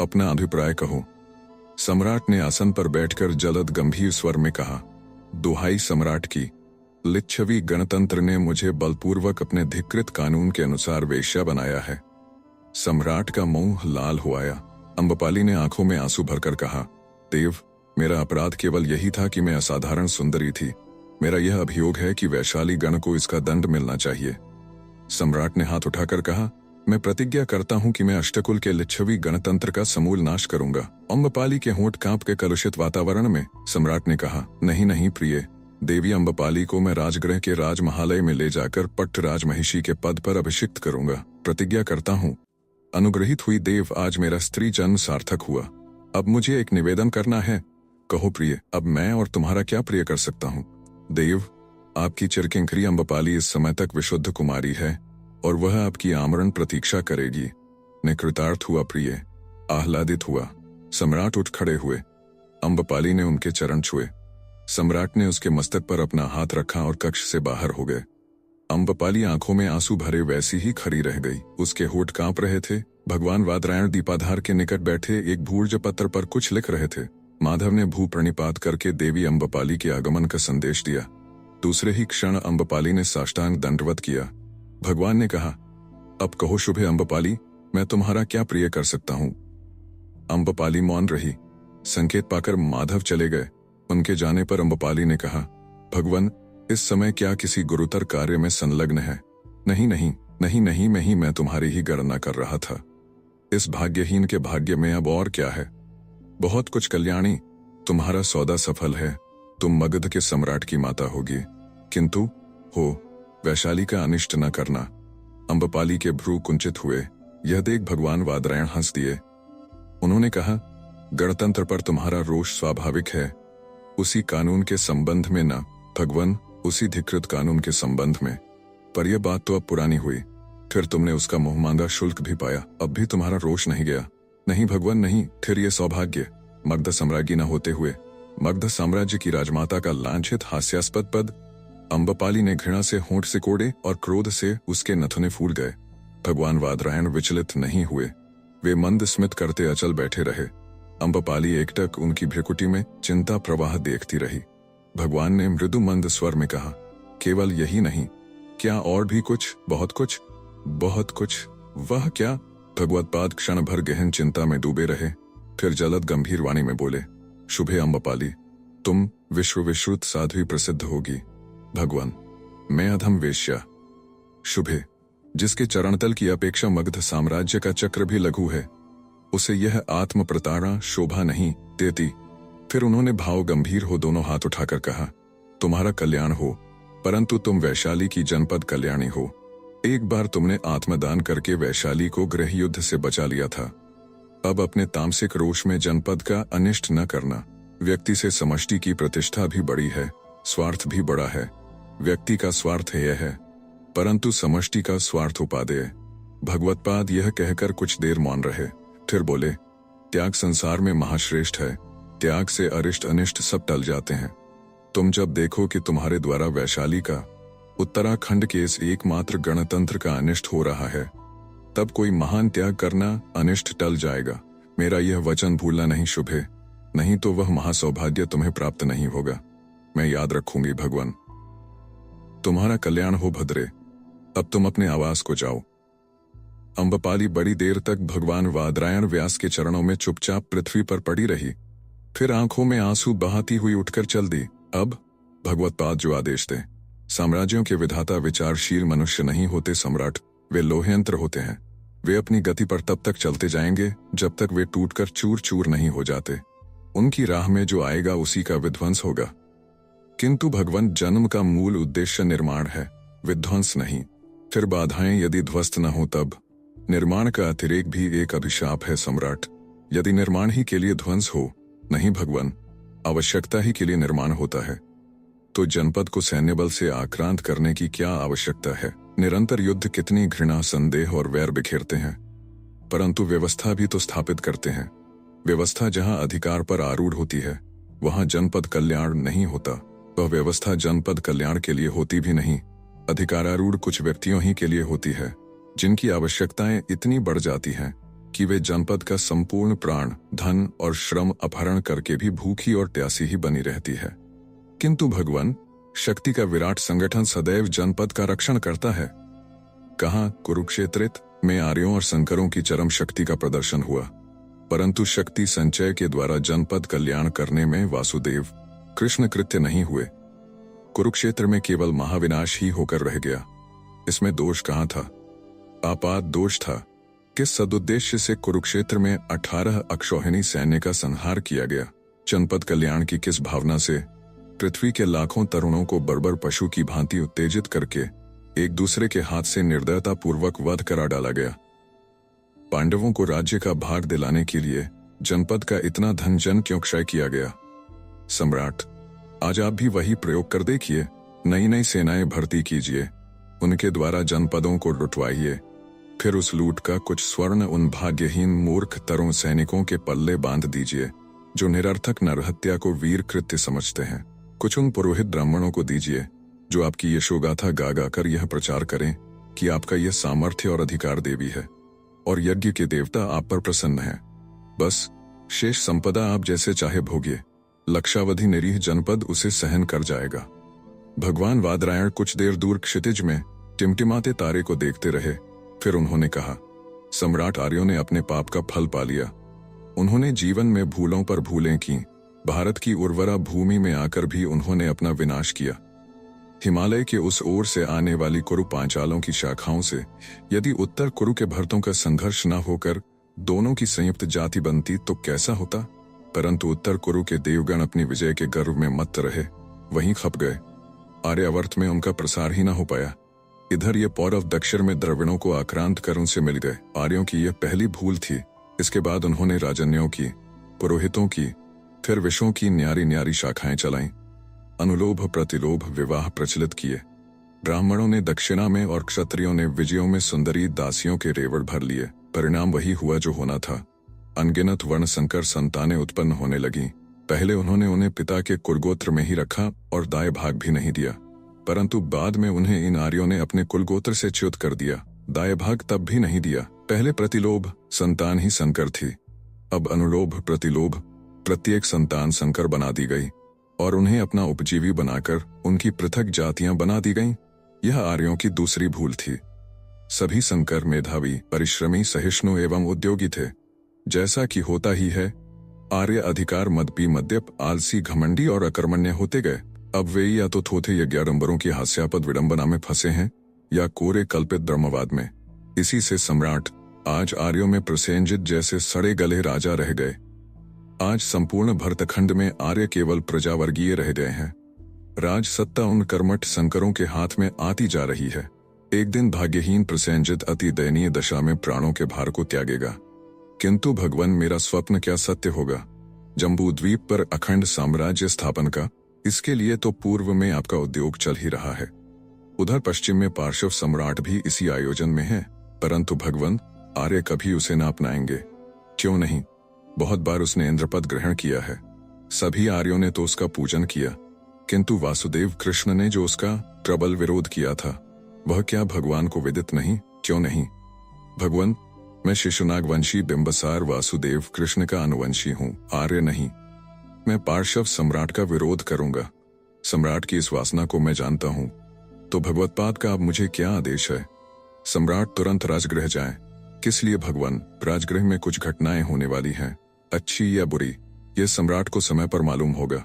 अपना अभिप्राय कहो। सम्राट ने आसन पर बैठकर जलद गंभीर स्वर में कहा, दुहाई सम्राट की, लिच्छवी गणतंत्र ने मुझे बलपूर्वक अपने धिकृत कानून के अनुसार वेश्या बनाया है। सम्राट का मुंह लाल हो आया। अम्बपाली ने आंखों में आंसू भरकर कहा, देव मेरा अपराध केवल यही था कि मैं असाधारण सुंदरी थी। मेरा यह अभियोग है कि वैशाली गण को इसका दंड मिलना चाहिए। सम्राट ने हाथ उठाकर कहा, मैं प्रतिज्ञा करता हूं कि मैं अष्टकुल के लिच्छवी गणतंत्र का समूल नाश करूंगा। अम्बपाली के होंठ कांप के कलुषित वातावरण में सम्राट ने कहा, नहीं नहीं प्रिय, देवी अम्बपाली को मैं राजगृह के राजमहालय में ले जाकर पट्ट राजमहिषी के पद पर अभिषिक्त करूंगा। प्रतिज्ञा करता हूं। अनुग्रहित हुई देव, आज मेरा स्त्री जन्म सार्थक हुआ। अब मुझे एक निवेदन करना है। कहो प्रिय, अब मैं और तुम्हारा क्या प्रिय कर सकता हूँ? देव आपकी चिरकिंकरी अम्बपाली इस समय तक विशुद्ध कुमारी है और वह आपकी आमरण प्रतीक्षा करेगी। ने कृतार्थ हुआ प्रिय, आह्लादित हुआ। सम्राट उठ खड़े हुए। अम्बपाली ने उनके चरण छुए। सम्राट ने उसके मस्तक पर अपना हाथ रखा और कक्ष से बाहर हो गए। अम्बपाली आंखों में आंसू भरे वैसी ही खड़ी रह गई। उसके होठ कांप रहे थे। भगवान वादरायण दीपाधार के निकट बैठे एक भूर्ज पत्र पर कुछ लिख रहे थे। माधव ने भू प्रणिपात करके देवी अम्बपाली के आगमन का संदेश दिया। दूसरे ही क्षण अम्बपाली ने साष्टांग दंडवत किया। भगवान ने कहा, अब कहो शुभे अम्बपाली, मैं तुम्हारा क्या प्रिय कर सकता हूँ? अम्बपाली मौन रही। संकेत पाकर माधव चले गए। उनके जाने पर अम्बपाली ने कहा, भगवान इस समय क्या किसी गुरुतर कार्य में संलग्न है? नहीं नहीं नहीं नहीं, मैं तुम्हारी ही गणना कर रहा था। इस भाग्यहीन के भाग्य में अब और क्या है? बहुत कुछ कल्याणी, तुम्हारा सौदा सफल है। तुम मगध के सम्राट की माता होगी, किंतु हो वैशाली का अनिष्ट न करना। अम्बपाली के भ्रू कुंचित हुए। यह देख भगवान वादरायण हंस दिए। उन्होंने कहा, गणतंत्र पर तुम्हारा रोष स्वाभाविक है, उसी कानून के संबंध में न भगवान, उसी धिकृत कानून के संबंध में। पर यह बात तो अब पुरानी हुई। फिर तुमने उसका मुंह मांगा शुल्क भी पाया, अब भी तुम्हारा रोष नहीं गया। नहीं भगवान नहीं, फिर ये सौभाग्य मगध सम्राज्ञी न होते हुए मगध साम्राज्य की राजमाता का लांछित हास्यास्पद पद। अम्बपाली ने घृणा से होंठ सिकोड़े और क्रोध से उसके नथुने फूल गए। भगवान वादरायण विचलित नहीं हुए। वे मंद स्मित करते अचल बैठे रहे। अम्बपाली एकटक उनकी भ्रिकुटी में चिंता प्रवाह देखती रही। भगवान ने मृदु मंद स्वर में कहा, केवल यही नहीं, क्या और भी कुछ? बहुत कुछ? बहुत कुछ? वह क्या? भगवत्पाद क्षण भर गहन चिंता में डूबे रहे, फिर जलद गंभीर वाणी में बोले, शुभे अम्बपाली, तुम विश्व विश्रुत साध्वी प्रसिद्ध होगी। भगवान, मैं अधम वेश्या। शुभे, जिसके चरणतल की अपेक्षा मगध साम्राज्य का चक्र भी लघु है, उसे यह आत्म प्रताड़ना शोभा नहीं देती। फिर उन्होंने भाव गंभीर हो दोनों हाथ उठाकर कहा, तुम्हारा कल्याण हो, परंतु तुम वैशाली की जनपद कल्याणी हो। एक बार तुमने आत्मदान करके वैशाली को गृह युद्ध से बचा लिया था। अब अपने तामसिक रोष में जनपद का अनिष्ट न करना। व्यक्ति से समष्टि की प्रतिष्ठा भी बड़ी है, स्वार्थ भी बड़ा है। व्यक्ति का स्वार्थ यह है, परंतु समष्टि का स्वार्थ उपादेय। भगवत्पाद यह कहकर कुछ देर मौन रहे, फिर बोले, त्याग संसार में महाश्रेष्ठ है। त्याग से अरिष्ट अनिष्ट सब टल जाते हैं। तुम जब देखो कि तुम्हारे द्वारा वैशाली का, उत्तराखंड के इस एकमात्र गणतंत्र का अनिष्ट हो रहा है, तब कोई महान त्याग करना, अनिष्ट टल जाएगा। मेरा यह वचन भूलना नहीं शुभे, नहीं तो वह महासौभाग्य तुम्हें प्राप्त नहीं होगा। मैं याद रखूंगी भगवान। तुम्हारा कल्याण हो भद्रे। अब तुम अपने आवास को जाओ। अम्बपाली बड़ी देर तक भगवान वादरायण व्यास के चरणों में चुपचाप पृथ्वी पर पड़ी रही, फिर आंखों में आंसू बहाती हुई उठकर चल दी। अब भगवत्पाद जो आदेश दे। साम्राज्यों के विधाता विचारशील मनुष्य नहीं होते सम्राट, वे लोहयंत्र होते हैं। वे अपनी गति पर तब तक चलते जाएंगे जब तक वे टूटकर चूर चूर नहीं हो जाते। उनकी राह में जो आएगा उसी का विध्वंस होगा। किंतु भगवान, जन्म का मूल उद्देश्य निर्माण है, विध्वंस नहीं। फिर बाधाएं यदि ध्वस्त न हो तब निर्माण का अतिरेक भी एक अभिशाप है सम्राट। यदि निर्माण ही के लिए ध्वंस हो, नहीं भगवान, आवश्यकता ही के लिए निर्माण होता है, तो जनपद को सैन्य बल से आक्रांत करने की क्या आवश्यकता है? निरंतर युद्ध कितनी घृणा, संदेह और वैर बिखेरते हैं, परंतु व्यवस्था भी तो स्थापित करते हैं। व्यवस्था जहां अधिकार पर आरूढ़ होती है, वहां जनपद कल्याण नहीं होता। वह व्यवस्था जनपद कल्याण के लिए होती भी नहीं, अधिकारारूढ़ कुछ व्यक्तियों ही के लिए होती है, जिनकी आवश्यकताएं इतनी बढ़ जाती हैं कि वे जनपद का संपूर्ण प्राण, धन और श्रम अपहरण करके भी भूखी और प्यासी ही बनी रहती है। किंतु भगवान, शक्ति का विराट संगठन सदैव जनपद का रक्षण करता है। कहाँ कुरुक्षेत्र में आर्यों और शंकरों की चरम शक्ति का प्रदर्शन हुआ, परंतु शक्ति संचय के द्वारा जनपद कल्याण करने में वासुदेव कृष्ण कृत्य नहीं हुए। कुरुक्षेत्र में केवल महाविनाश ही होकर रह गया। इसमें दोष कहाँ था? आपात दोष था। किस सदुद्देश्य से कुरुक्षेत्र में 18 अक्षौहिणी सैन्य का संहार किया गया? जनपद कल्याण की किस भावना से पृथ्वी के लाखों तरुणों को बर्बर पशु की भांति उत्तेजित करके एक दूसरे के हाथ से निर्दयता पूर्वक वध करा डाला गया? पांडवों को राज्य का भाग दिलाने के लिए जनपद का इतना धन जन क्यों क्षय किया गया? सम्राट, आज आप भी वही प्रयोग कर देखिए। नई नई सेनाएं भर्ती कीजिए, उनके द्वारा जनपदों को लुटवाइए, फिर उस लूट का कुछ स्वर्ण उन भाग्यहीन मूर्ख तरुण सैनिकों के पल्ले बांध दीजिए जो निरर्थक नरहत्या को वीर कृत्य समझते हैं। कुछ उन पुरोहित ब्राह्मणों को दीजिए जो आपकी यशोगाथा गा गा कर यह प्रचार करें कि आपका यह सामर्थ्य और अधिकार देवी है और यज्ञ के देवता आप पर प्रसन्न है। बस शेष संपदा आप जैसे चाहे भोगिए, लक्षावधि निरीह जनपद उसे सहन कर जाएगा। भगवान वादरायण कुछ देर दूर क्षितिज में टिमटिमाते तारे को देखते रहे, फिर उन्होंने कहा, सम्राट, आर्यों ने अपने पाप का फल पा लिया। उन्होंने जीवन में भूलों पर भूलें की। भारत की उर्वरा भूमि में आकर भी उन्होंने अपना विनाश किया। हिमालय के उस ओर से आने वाली कुरु पांचालों की शाखाओं से यदि उत्तर कुरु के भरतों का संघर्ष न होकर दोनों की संयुक्त जाति बनती तो कैसा होता? परंतु उत्तर कुरु के देवगण अपनी विजय के गर्व में मत्त रहे, वहीं खप गए। आर्यावर्त में उनका प्रसार ही न हो पाया। इधर ये पौरव दक्षिण में द्रविड़ों को आक्रांत कर उनसे मिल गए। आर्यों की यह पहली भूल थी। इसके बाद उन्होंने राजन्यों की, पुरोहितों की, फिर विषों की न्यारी न्यारी शाखाएं चलाईं। अनुलोभ प्रतिलोभ विवाह प्रचलित किए। ब्राह्मणों ने दक्षिणा में और क्षत्रियों ने विजयों में सुंदरी दासियों के रेवड़ भर लिए। परिणाम वही हुआ जो होना था। अनगिनत वर्ण संकर संतानें उत्पन्न होने लगी। पहले उन्होंने उन्हें पिता के कुलगोत्र में ही रखा और दाय भाग भी नहीं दिया, परंतु बाद में उन्हें इन आर्यों ने अपने कुलगोत्र से च्युत कर दिया। दाय भाग तब भी नहीं दिया। पहले प्रतिलोभ संतान ही संकर थी, अब अनुलोभ प्रतिलोभ प्रत्येक संतान संकर बना दी गई और उन्हें अपना उपजीवी बनाकर उनकी पृथक जातियां बना दी गईं। यह आर्यों की दूसरी भूल थी। सभी संकर मेधावी, परिश्रमी, सहिष्णु एवं उद्योगी थे। जैसा कि होता ही है, आर्य अधिकार मदपी, मद्यप, आलसी, घमंडी और अकर्मण्य होते गए। अब वे या तो थोथे यज्ञाडंबरों की हास्यास्पद विडंबना में फंसे हैं या कोरे कल्पित ब्रह्मवाद में। इसी से सम्राट आज आर्यों में प्रसेनजित जैसे सड़े गले राजा रह गए। आज संपूर्ण भरतखंड में आर्य केवल प्रजावर्गीय रह गए हैं। राज सत्ता उन कर्मठ संकरों के हाथ में आती जा रही है। एक दिन भाग्यहीन प्रसेनजित अति दयनीय दशा में प्राणों के भार को त्यागेगा। किंतु भगवान, मेरा स्वप्न क्या सत्य होगा? जम्बूद्वीप पर अखंड साम्राज्य स्थापन का, इसके लिए तो पूर्व में आपका उद्योग चल ही रहा है। उधर पश्चिम में पार्श्व सम्राट भी इसी आयोजन में है, परंतु भगवान, आर्य कभी उसे न अपनाएंगे। क्यों नहीं? बहुत बार उसने इंद्रपद ग्रहण किया है। सभी आर्यों ने तो उसका पूजन किया, किंतु वासुदेव कृष्ण ने जो उसका प्रबल विरोध किया था, वह क्या भगवान को विदित नहीं? क्यों नहीं? भगवान, मैं शिशुनाग वंशी बिंबसार वासुदेव कृष्ण का अनुवंशी हूँ, आर्य नहीं। मैं पार्श्व सम्राट का विरोध करूंगा। सम्राट की इस वासना को मैं जानता हूँ, तो भगवत्पाद का अब मुझे क्या आदेश है? सम्राट तुरंत राजगृह जाए। किस लिए भगवान? राजगृह में कुछ घटनाएं होने वाली हैं, अच्छी या बुरी, यह सम्राट को समय पर मालूम होगा,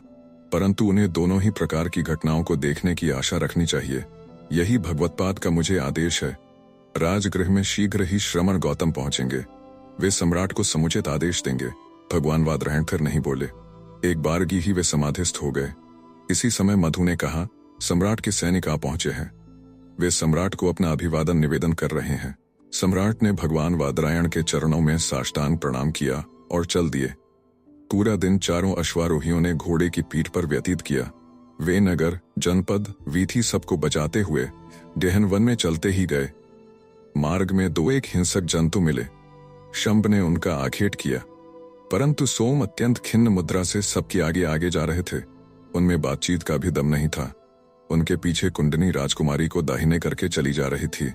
परंतु उन्हें दोनों ही प्रकार की घटनाओं को देखने की आशा रखनी चाहिए। यही भगवत्पाद का मुझे आदेश है। राजगृह में शीघ्र ही श्रमण गौतम पहुंचेंगे। वे सम्राट को समुचित आदेश देंगे। भगवान वादरायण फिर नहीं बोले। एक बारगी ही वे समाधिस्थ हो गए। इसी समय मधु ने कहा, सम्राट के सैनिक आ पहुंचे हैं। वे सम्राट को अपना अभिवादन निवेदन कर रहे हैं। सम्राट ने भगवान वादरायण के चरणों में साष्टांग प्रणाम किया और चल दिए। पूरा दिन चारों अश्वारोहियों ने घोड़े की पीठ पर व्यतीत किया। वे नगर, जनपद, वीथी सबको बचाते हुए गहन वन में चलते ही गए। मार्ग में दो एक हिंसक जंतु मिले। शंभ ने उनका आखेट किया, परंतु सोम अत्यंत खिन्न मुद्रा से सबके आगे आगे जा रहे थे। उनमें बातचीत का भी दम नहीं था। उनके पीछे कुंडनी राजकुमारी को दाहिने करके चली जा रही थी।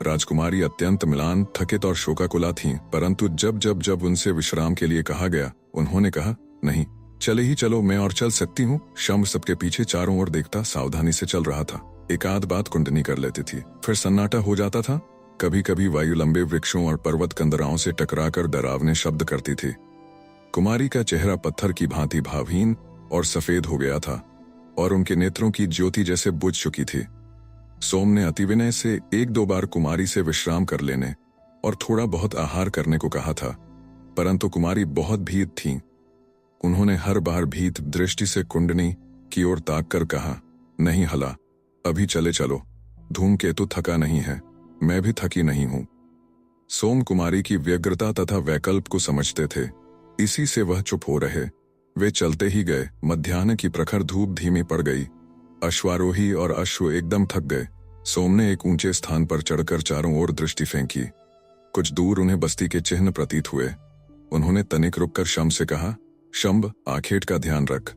राजकुमारी अत्यंत म्लान, थकित और शोकाकुला थीं, परंतु जब उनसे विश्राम के लिए कहा गया, उन्होंने कहा, नहीं, चले ही चलो, मैं और चल सकती हूँ। शंभ सबके पीछे चारों ओर देखता सावधानी से चल रहा था। एक आध बात कुंडनी कर लेती थी, फिर सन्नाटा हो जाता था। कभी कभी वायु लंबे वृक्षों और पर्वत कंदराओं से टकराकर डरावने शब्द करती थी। कुमारी का चेहरा पत्थर की भांति भावहीन और सफेद हो गया था और उनके नेत्रों की ज्योति जैसे बुझ चुकी थी। सोम ने अतिविनय से एक दो बार कुमारी से विश्राम कर लेने और थोड़ा बहुत आहार करने को कहा था, परंतु कुमारी बहुत भीत थीं। उन्होंने हर बार भीत दृष्टि से कुंडनी की ओर ताक कर कहा, नहीं हला, अभी चले चलो। धूमकेतु थका नहीं है, मैं भी थकी नहीं हूं। सोम कुमारी की व्यग्रता तथा वैकल्प को समझते थे, इसी से वह चुप हो रहे। वे चलते ही गए। मध्याह्न की प्रखर धूप धीमी पड़ गई। अश्वारोही और अश्व एकदम थक गए। सोम ने एक ऊंचे स्थान पर चढ़कर चारों ओर दृष्टि फेंकी। कुछ दूर उन्हें बस्ती के चिन्ह प्रतीत हुए। उन्होंने तनिक रुककर शंभ से कहा, शंभ, आखेट का ध्यान रख।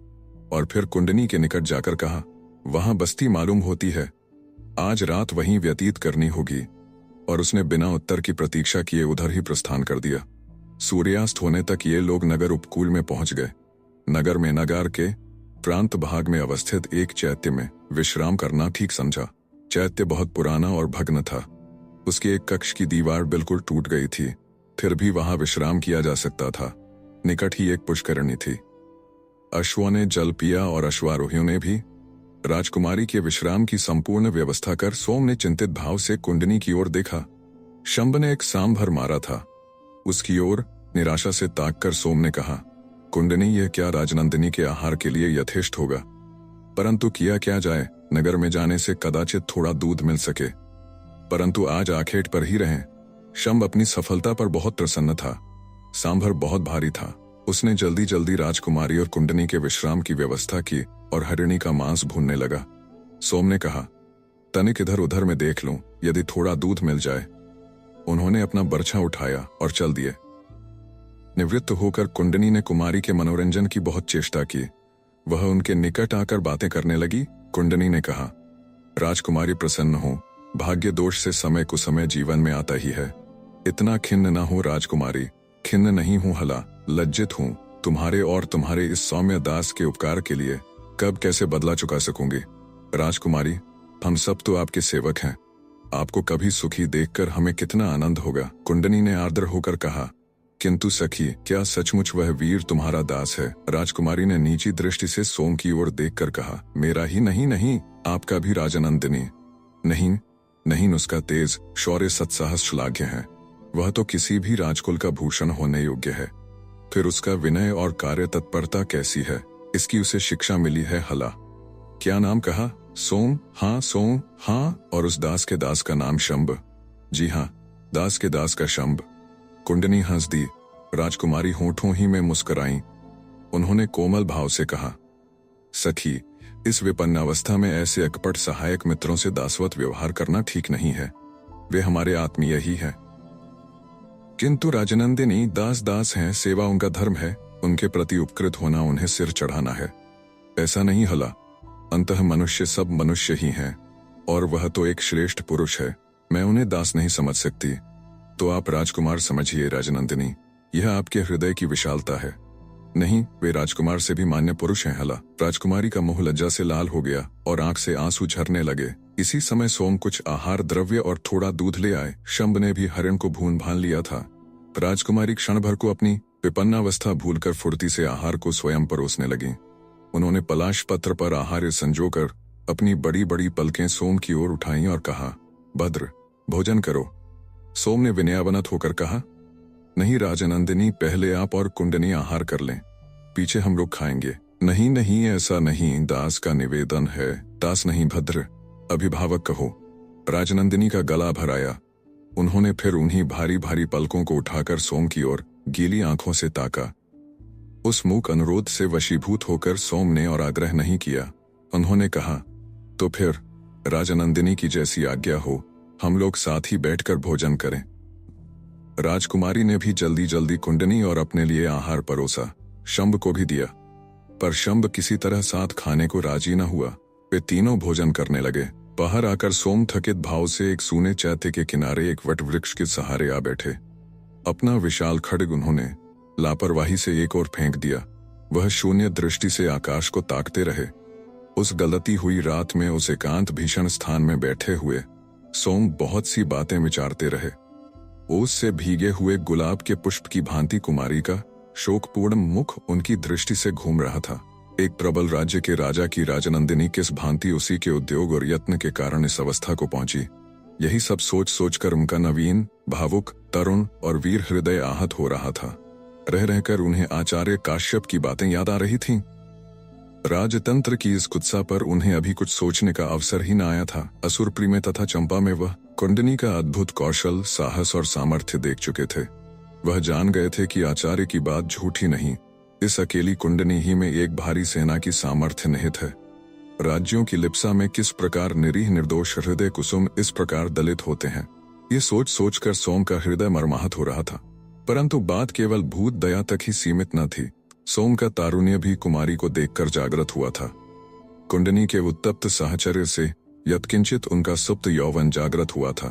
और फिर कुंडनी के निकट जाकर कहा, वहां बस्ती मालूम होती है, आज रात वहीं व्यतीत करनी होगी। और उसने बिना उत्तर की प्रतीक्षा किए उधर ही प्रस्थान कर दिया। सूर्यास्त होने तक ये लोग नगर उपकूल में पहुंच गए। नगर में नगर के प्रांत भाग में अवस्थित एक चैत्य में विश्राम करना ठीक समझा। चैत्य बहुत पुराना और भग्न था। उसके एक कक्ष की दीवार बिल्कुल टूट गई थी, फिर भी वहां विश्राम किया जा सकता था। निकट ही एक पुष्करणी थी। अश्वों ने जल पिया और अश्वारोहियों ने भी। राजकुमारी के विश्राम की संपूर्ण व्यवस्था कर सोम ने चिंतित भाव से कुंडनी की ओर देखा। शंभ ने एक सांभर मारा था। उसकी ओर निराशा से ताक कर सोम ने कहा, कुंडनी, यह क्या राजनंदिनी के आहार के लिए यथेष्ट होगा, परंतु किया क्या जाए, नगर में जाने से कदाचित थोड़ा दूध मिल सके, परंतु आज आखेट पर ही रहें। शंभ अपनी सफलता पर बहुत प्रसन्न था। सांभर बहुत भारी था। उसने जल्दी जल्दी राजकुमारी और कुंडनी के विश्राम की व्यवस्था की और हरिणी का मांस भूनने लगा। सोम ने कहा, तनिक इधर उधर में देख लूं, यदि थोड़ा दूध मिल जाए। उन्होंने अपना बर्छा उठाया और चल दिए। निवृत्त होकर कुंडनी ने कुमारी के मनोरंजन की बहुत चेष्टा की। वह उनके निकट आकर बातें करने लगी। कुंडनी ने कहा, राजकुमारी प्रसन्न हो, भाग्य दोष से समय कुसमय जीवन में आता ही है। इतना खिन्न न हो राजकुमारी, खिन्न नहीं हूँ हला, लज्जित हूँ। तुम्हारे और तुम्हारे इस सौम्य दास के उपकार के लिए कब कैसे बदला चुका सकूंगी। राजकुमारी, हम सब तो आपके सेवक हैं। आपको कभी सुखी देखकर हमें कितना आनंद होगा। कुंडनी ने आर्द्र होकर कहा। किंतु सखी, क्या सचमुच वह वीर तुम्हारा दास है? राजकुमारी ने नीची दृष्टि से सोम की ओर देखकर कहा। मेरा ही नहीं, आपका भी राजनंदिनी। नहीं नहीं, उसका तेज शौर्य सत्साहस श्लाघ्य है। वह तो किसी भी राजकुल का भूषण होने योग्य है। फिर उसका विनय और कार्य तत्परता कैसी है, इसकी उसे शिक्षा मिली है हला। क्या नाम कहा? सोम? हाँ सोम, हाँ। और उस दास के दास का नाम शंभ? जी हाँ, दास के दास का शंभ। कुंडनी हंस दी। राजकुमारी होठों ही में मुस्कुराई। उन्होंने कोमल भाव से कहा, सखी, इस विपन्नावस्था में ऐसे अकपट सहायक मित्रों से दासवत व्यवहार करना ठीक नहीं है। वे हमारे आत्मीय ही है। किंतु राजनंदिनी, दास दास हैं, सेवा उनका धर्म है। उनके प्रति उपकृत होना उन्हें सिर चढ़ाना है। ऐसा नहीं हला, अंततः मनुष्य सब मनुष्य ही हैं, और वह तो एक श्रेष्ठ पुरुष है। मैं उन्हें दास नहीं समझ सकती। तो आप राजकुमार समझिए राजनंदिनी, यह आपके हृदय की विशालता है। नहीं, वे राजकुमार से भी मान्य पुरुष हैं हला। राजकुमारी का मुंह लज्जा से लाल हो गया और आंख से आंसू झरने लगे। इसी समय सोम कुछ आहार द्रव्य और थोड़ा दूध ले आए। शंभ ने भी हरण को भून भान लिया था। राजकुमारी क्षण भर को अपनी विपन्नावस्था भूलकर फुर्ती से आहार को स्वयं परोसने लगी। उन्होंने पलाश पत्र पर आहार संजोकर अपनी बड़ी बड़ी पलकें सोम की ओर उठाई और कहा, भद्र, भोजन करो। सोम ने विनयावनत होकर कहा, नहीं राजनंदिनी, पहले आप और कुंडनी आहार कर लें, पीछे हम लोग खाएंगे। नहीं नहीं, ऐसा नहीं, दास का निवेदन है। दास नहीं, भद्र, अभिभावक कहो। राजनंदिनी का गला भर आया। उन्होंने फिर उन्हीं भारी भारी पलकों को उठाकर सोम की ओर गीली आंखों से ताका। उस मूक अनुरोध से वशीभूत होकर सोम ने और आग्रह नहीं किया। उन्होंने कहा, तो फिर राजनंदिनी की जैसी आज्ञा हो, हम लोग साथ ही बैठकर भोजन करें। राजकुमारी ने भी जल्दी जल्दी कुंडनी और अपने लिए आहार परोसा। शंभ को भी दिया, पर शंभ किसी तरह साथ खाने को राजी न हुआ। वे तीनों भोजन करने लगे। बाहर आकर सोम थकित भाव से एक सूने चैत्य के किनारे एक वट वृक्ष के सहारे आ बैठे। अपना विशाल खड्ग उन्होंने लापरवाही से एक ओर फेंक दिया। वह शून्य दृष्टि से आकाश को ताकते रहे। उस गलती हुई रात में उस एकांत भीषण स्थान में बैठे हुए सोम बहुत सी बातें विचारते रहे। ओस से भीगे हुए गुलाब के पुष्प की भांति कुमारी का शोकपूर्ण मुख उनकी दृष्टि से घूम रहा था। एक प्रबल राज्य के राजा की राजनंदिनी किस भांति उसी के उद्योग और यत्न के कारण इस अवस्था को पहुंची, यही सब सोच सोचकर उनका नवीन, भावुक, तरुण और वीर हृदय आहत हो रहा था। रह रहकर उन्हें आचार्य काश्यप की बातें याद आ रही थीं। राजतंत्र की इस कुत्सा पर उन्हें अभी कुछ सोचने का अवसर ही न आया था। असुरप्री में तथा चंपा में वह कुंडनी का अद्भुत कौशल, साहस और सामर्थ्य देख चुके थे। वह जान गए थे कि आचार्य की बात झूठी नहीं। इस अकेली कुंडनी ही में एक भारी सेना की सामर्थ्य निहित है। राज्यों की लिप्सा में किस प्रकार निरीह निर्दोष हृदय कुसुम इस प्रकार दलित होते हैं, ये सोच सोचकर सोम का हृदय मर्माहत हो रहा था। परंतु बात केवल भूत दया तक ही सीमित न थी। सोम का तारुण्य भी कुमारी को देखकर जागृत हुआ था। कुंडनी के उत्तप्त साहचर्य से यत्किंचित उनका सुप्त यौवन जागृत हुआ था,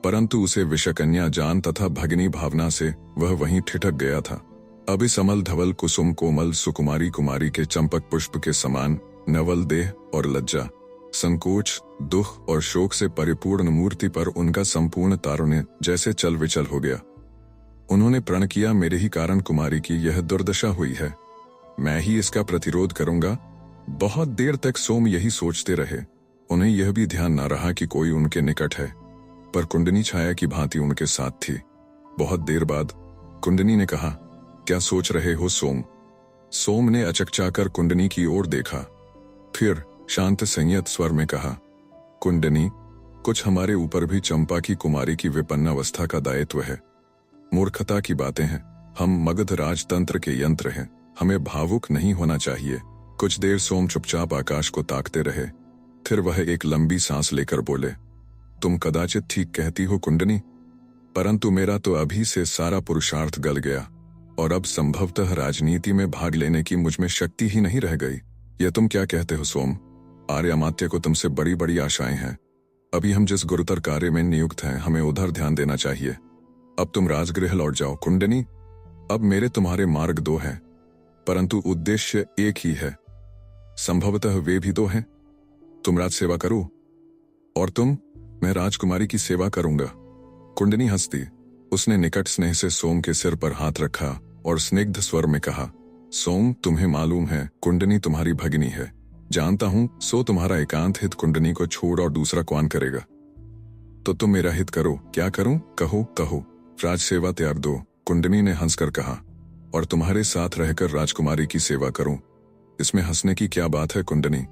परंतु उसे विषकन्या जान तथा भगिनी भावना से वह वहीं ठिठक गया था। अब इस अमल धवल कुसुम कोमल सुकुमारी कुमारी के चंपक पुष्प के समान नवल देह और लज्जा, संकोच, दुख और शोक से परिपूर्ण मूर्ति पर उनका संपूर्ण तारुण्य जैसे चल विचल हो गया। उन्होंने प्रण किया, मेरे ही कारण कुमारी की यह दुर्दशा हुई है, मैं ही इसका प्रतिरोध करूंगा। बहुत देर तक सोम यही सोचते रहे। उन्हें यह भी ध्यान न रहा कि कोई उनके निकट है, पर कुंडनी छाया की भांति उनके साथ थी। बहुत देर बाद कुंडनी ने कहा, क्या सोच रहे हो सोम? सोम ने अचकचाकर कुंडनी की ओर देखा, फिर शांत संयत स्वर में कहा, कुंडनी, कुछ हमारे ऊपर भी चंपा की कुमारी की विपन्नावस्था का दायित्व है। मूर्खता की बातें हैं। हम मगध राजतंत्र के यंत्र हैं, हमें भावुक नहीं होना चाहिए। कुछ देर सोम चुपचाप आकाश को ताकते रहे, फिर वह एक लंबी सांस लेकर बोले, तुम कदाचित ठीक कहती हो कुंडनी, परंतु मेरा तो अभी से सारा पुरुषार्थ गल गया और अब संभवतः राजनीति में भाग लेने की मुझ में शक्ति ही नहीं रह गई। यह तुम क्या कहते हो सोम? आर्यामात्य को तुमसे बड़ी बड़ी आशाएं हैं। अभी हम जिस गुरुतर कार्य में नियुक्त हैं, हमें उधर ध्यान देना चाहिए। अब तुम राजगृह लौट जाओ। कुंडनी, अब मेरे तुम्हारे मार्ग दो हैं, परंतु उद्देश्य एक ही है। संभवतः वे भी दो हैं। तुम राज सेवा करो और मैं राजकुमारी की सेवा करूंगा। कुंडनी हंस दी। उसने निकट स्नेह से सोम के सिर पर हाथ रखा और स्निग्ध स्वर में कहा, सोम, तुम्हें मालूम है कुंडनी तुम्हारी भगिनी है। जानता हूं सो तुम्हारा एकांत हित कुंडनी को छोड़ और दूसरा कौन करेगा। तो तुम मेरा हित करो। क्या करूं? कहो कहो। राज सेवा त्याग दो, कुंडनी ने हंसकर कहा, और तुम्हारे साथ रहकर राजकुमारी की सेवा करूं। इसमें हंसने की क्या बात है कुंडनी?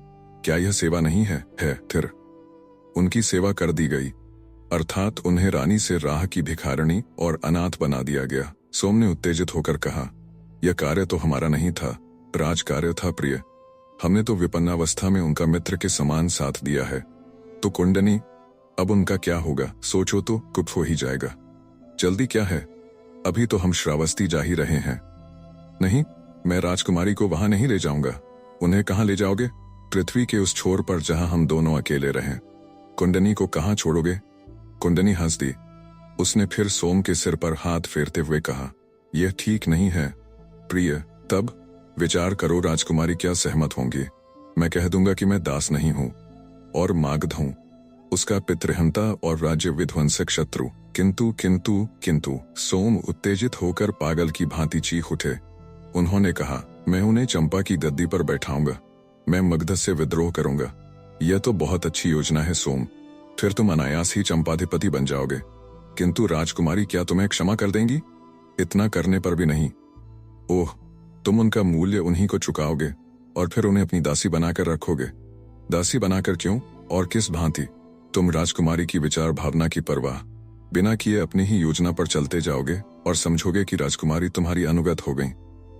क्या यह सेवा नहीं है? फिर उनकी सेवा कर दी गई, अर्थात उन्हें रानी से राह की भिखारिणी और अनाथ बना दिया गया। सोम ने उत्तेजित होकर कहा, यह कार्य तो हमारा नहीं था, राज कार्य था प्रिय। हमने तो विपन्नावस्था में उनका मित्र के समान साथ दिया है। तो कुंडनी, अब उनका क्या होगा? सोचो तो कुछ हो ही जाएगा। जल्दी क्या है? अभी तो हम श्रावस्ती जा ही रहे हैं। नहीं, मैं राजकुमारी को वहां नहीं ले जाऊंगा। उन्हें कहां ले जाओगे? पृथ्वी के उस छोर पर जहां हम दोनों अकेले रहें। कुंडनी को कहां छोड़ोगे? कुंडनी हंस दी। उसने फिर सोम के सिर पर हाथ फेरते हुए कहा, यह ठीक नहीं है प्रिय। तब विचार करो, राजकुमारी क्या सहमत होंगी? मैं कह दूंगा कि मैं दास नहीं हूं और मागध हूं, उसका पितृहंता और राज्य विध्वंसक शत्रु। किंतु किंतु किंतु सोम उत्तेजित होकर पागल की भांति चीख उठे। उन्होंने कहा, मैं उन्हें चंपा की गद्दी पर बैठाऊंगा। मैं मगध से विद्रोह करूंगा। यह तो बहुत अच्छी योजना है सोम। फिर तुम अनायास ही चंपाधिपति बन जाओगे। किंतु राजकुमारी क्या तुम्हें क्षमा कर देंगी? इतना करने पर भी नहीं। ओह, तुम उनका मूल्य उन्हीं को चुकाओगे और फिर उन्हें अपनी दासी बनाकर रखोगे। दासी बनाकर क्यों और किस भांति? तुम राजकुमारी की विचार भावना की परवाह बिना किए अपनी ही योजना पर चलते जाओगे और समझोगे कि राजकुमारी तुम्हारी अनुगत हो गई।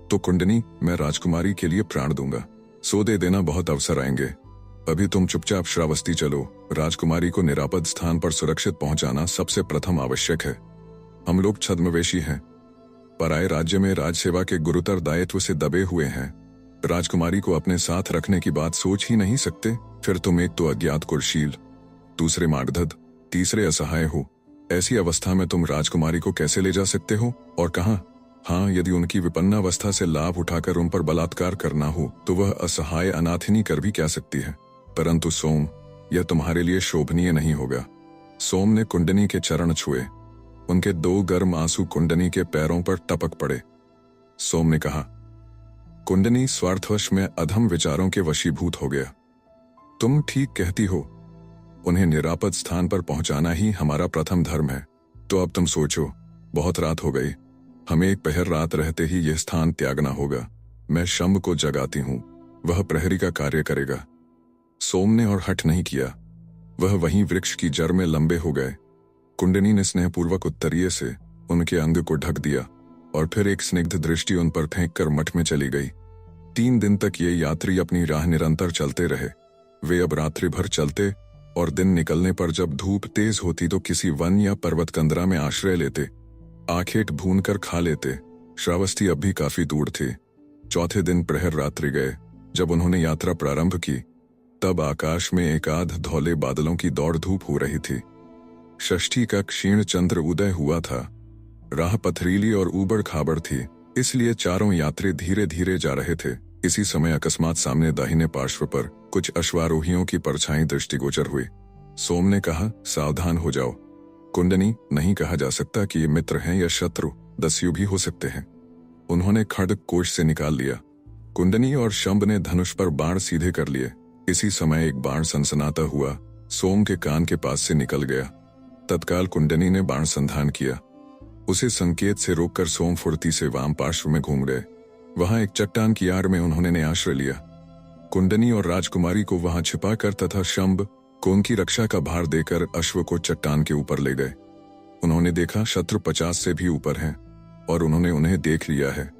तो कुंडनी, मैं राजकुमारी के लिए प्राण दूंगा। सो दे देना, बहुत अवसर आएंगे। अभी तुम चुपचाप श्रावस्ती चलो। राजकुमारी को निरापद स्थान पर सुरक्षित पहुंचाना सबसे प्रथम आवश्यक है। हम लोग छद्मवेशी हैं, पराये राज्य में राज सेवा के गुरुतर दायित्व से दबे हुए हैं। राजकुमारी को अपने साथ रखने की बात सोच ही नहीं सकते। फिर तुम एक तो अज्ञात कुलशील, दूसरे मागधद, तीसरे असहाय हो। ऐसी अवस्था में तुम राजकुमारी को कैसे ले जा सकते हो और कहाँ? हाँ, यदि उनकी विपन्नावस्था से लाभ उठाकर उन पर बलात्कार करना हो तो वह असहाय अनाथिनी कर भी क्या सकती है। परंतु सोम, यह तुम्हारे लिए शोभनीय नहीं होगा। सोम ने कुंडनी के चरण छुए। उनके 2 गर्म आंसू कुंडनी के पैरों पर टपक पड़े। सोम ने कहा, कुंडनी स्वार्थवश में अधम विचारों के वशीभूत हो गया। तुम ठीक कहती हो, उन्हें निरापद स्थान पर पहुंचाना ही हमारा प्रथम धर्म है। तो अब तुम सोचो, बहुत रात हो गई, हमें एक पहर रात रहते ही यह स्थान त्यागना होगा। मैं शंभ को जगाती हूं, वह प्रहरी का कार्य करेगा। सोम ने और हठ नहीं किया। वह वहीं वृक्ष की जड़ में लंबे हो गए। कुंडनी ने स्नेहपूर्वक उत्तरीय से उनके अंग को ढक दिया और फिर एक स्निग्ध दृष्टि उन पर फेंक कर मठ में चली गई। 3 दिन तक ये यात्री अपनी राह निरंतर चलते रहे। वे अब रात्रि भर चलते और दिन निकलने पर जब धूप तेज होती तो किसी वन या पर्वत कंदरा में आश्रय लेते, आखेट भून कर खा लेते। श्रावस्ती अब भी काफी दूर थी। चौथे दिन प्रहर रात्रि गए। जब उन्होंने यात्रा प्रारंभ की तब आकाश में एकाध धौले बादलों की दौड़ धूप हो रही थी। षष्ठी का क्षीण चंद्र उदय हुआ था। राह पथरीली और ऊबड़ खाबड़ थी, इसलिए चारों यात्री धीरे धीरे जा रहे थे। इसी समय अकस्मात सामने दाहिने पार्श्व पर कुछ अश्वारोहियों की परछाई दृष्टिगोचर हुई। सोम ने कहा, सावधान हो जाओ। कुंडनी, नहीं कहा जा सकता कि ये मित्र हैं या शत्रु, दस्यु भी हो सकते हैं। उन्होंने खड्ग कोष से निकाल लिया। कुंडनी और शंभ ने धनुष पर बाण सीधे कर लिए। इसी समय एक बाण सनसनाता हुआ सोम के कान के पास से निकल गया। तत्काल कुंडनी ने बाण संधान किया। उसे संकेत से रोककर सोम फुर्ती से वाम पार्श्व में घूम गए। वहां एक चट्टान की आड़ में उन्होंने आश्रय लिया। कुंडनी और राजकुमारी को वहां छिपाकर तथा शंभ को उनकी रक्षा का भार देकर अश्व को चट्टान के ऊपर ले गए। उन्होंने देखा शत्रु 50 से भी ऊपर हैं और उन्होंने उन्हें देख लिया है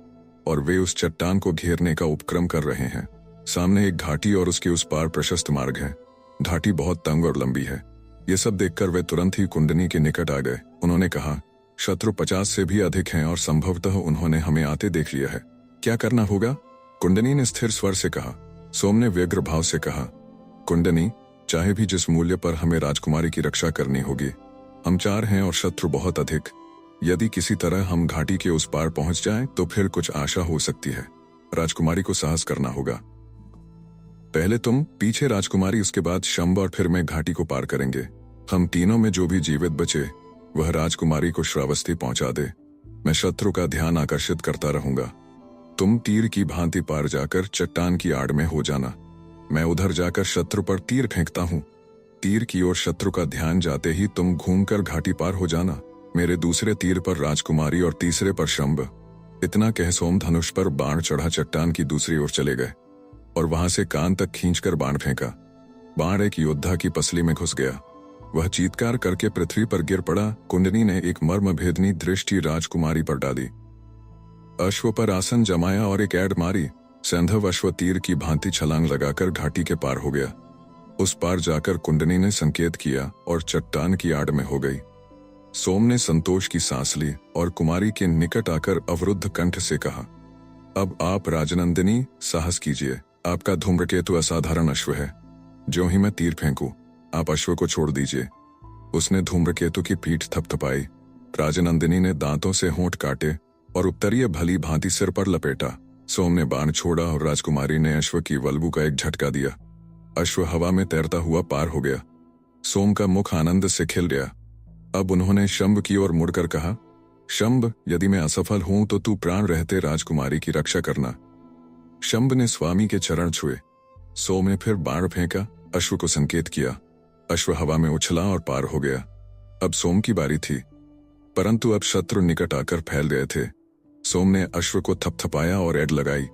और वे उस चट्टान को घेरने का उपक्रम कर रहे हैं। सामने एक घाटी और उसके उस पार प्रशस्त मार्ग है। घाटी बहुत तंग और लंबी है। ये सब देखकर वे तुरंत ही कुंडनी के निकट आ गए। उन्होंने कहा, शत्रु 50 से भी अधिक हैं और संभवतः उन्होंने हमें आते देख लिया है। क्या करना होगा? कुंडनी ने स्थिर स्वर से कहा। सोम ने व्यग्र भाव से कहा, कुंडनी, चाहे भी जिस मूल्य पर हमें राजकुमारी की रक्षा करनी होगी। हम 4 हैं और शत्रु बहुत अधिक। यदि किसी तरह हम घाटी के उस पार पहुंच जाएं तो फिर कुछ आशा हो सकती है। राजकुमारी को साहस करना होगा। पहले तुम, पीछे राजकुमारी, उसके बाद शंब और फिर मैं घाटी को पार करेंगे। हम तीनों में जो भी जीवित बचे वह राजकुमारी को श्रावस्ती पहुंचा दे। मैं शत्रु का ध्यान आकर्षित करता रहूंगा। तुम तीर की भांति पार जाकर चट्टान की आड़ में हो जाना। मैं उधर जाकर शत्रु पर तीर फेंकता हूं। तीर की ओर शत्रु का ध्यान जाते ही तुम घूमकर घाटी पार हो जाना। मेरे दूसरे तीर पर राजकुमारी और तीसरे पर शंब। इतना कह सोम धनुष पर बाण चढ़ा चट्टान की दूसरी ओर चले गए और वहां से कान तक खींचकर बाण फेंका। बाण एक योद्धा की पसली में घुस गया। वह चीत्कार करके पृथ्वी पर गिर पड़ा। कुंडनी ने एक मर्मभेदनी दृष्टि राजकुमारी पर डाली। अश्व पर आसन जमाया और एक ऐड मारी। सैंधव अश्व तीर की भांति छलांग लगाकर घाटी के पार हो गया। उस पार जाकर कुंडनी ने संकेत किया और चट्टान की आड़ में हो गई। सोम ने संतोष की सांस ली और कुमारी के निकट आकर अवरुद्ध कंठ से कहा, अब आप राजनंदिनी साहस कीजिए। आपका धूम्रकेतु असाधारण अश्व है। ज्यों ही मैं तीर फेंकूं आप अश्व को छोड़ दीजिए। उसने धूम्रकेतु की पीठ थपथपाई। राजनंदिनी ने दांतों से होंठ काटे और उत्तरीय भली भांति सिर पर लपेटा। सोम ने बाण छोड़ा और राजकुमारी ने अश्व की वल्बू का एक झटका दिया। अश्व हवा में तैरता हुआ पार हो गया। सोम का मुख आनंद से खिल गया। अब उन्होंने शंब की ओर मुड़कर कहा, शंब, यदि मैं असफल हूं तो तू प्राण रहते राजकुमारी की रक्षा करना। शंब ने स्वामी के चरण छुए। सोम ने फिर बाण फेंका, अश्व को संकेत किया। अश्व हवा में उछला और पार हो गया। अब सोम की बारी थी, परंतु अब शत्रु निकट आकर फैल गए थे। सोम ने अश्व को थपथपाया और ऐड लगाई।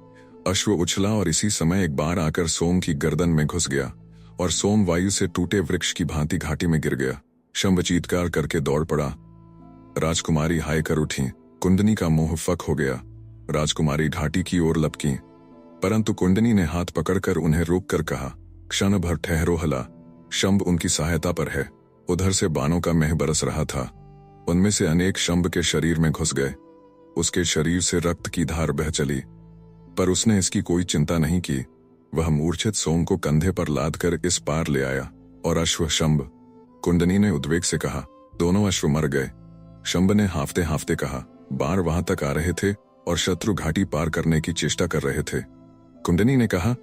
अश्व उछला और इसी समय एक बाण आकर सोम की गर्दन में घुस गया और सोम वायु से टूटे वृक्ष की भांति घाटी में गिर गया। शंब चीत्कार करके दौड़ पड़ा। राजकुमारी हाय कर उठी। कुंडनी का मुंह फक हो गया। राजकुमारी घाटी की ओर लपकी, परंतु कुंडनी ने हाथ पकड़कर उन्हें रोककर कहा, क्षण भर ठहरो हला। शंब उनकी सहायता पर है। उधर से बाणों का मेह बरस रहा था। उनमें से अनेक शंब के शरीर में घुस गए। उसके शरीर से रक्त की धार बह चली, पर उसने इसकी कोई चिंता नहीं की। वह मूर्छित सोम को कंधे पर लादकर इस पार ले आया और अश्व शंब। कुंडनी ने उद्वेग से कहा, दोनों अश्व मर गए। शंब ने हांफते हांफते कहा, बाण वहां तक आ रहे थे और शत्रु घाटी पार करने की चेष्टा कर रहे थे। कुंडनी ने कहा,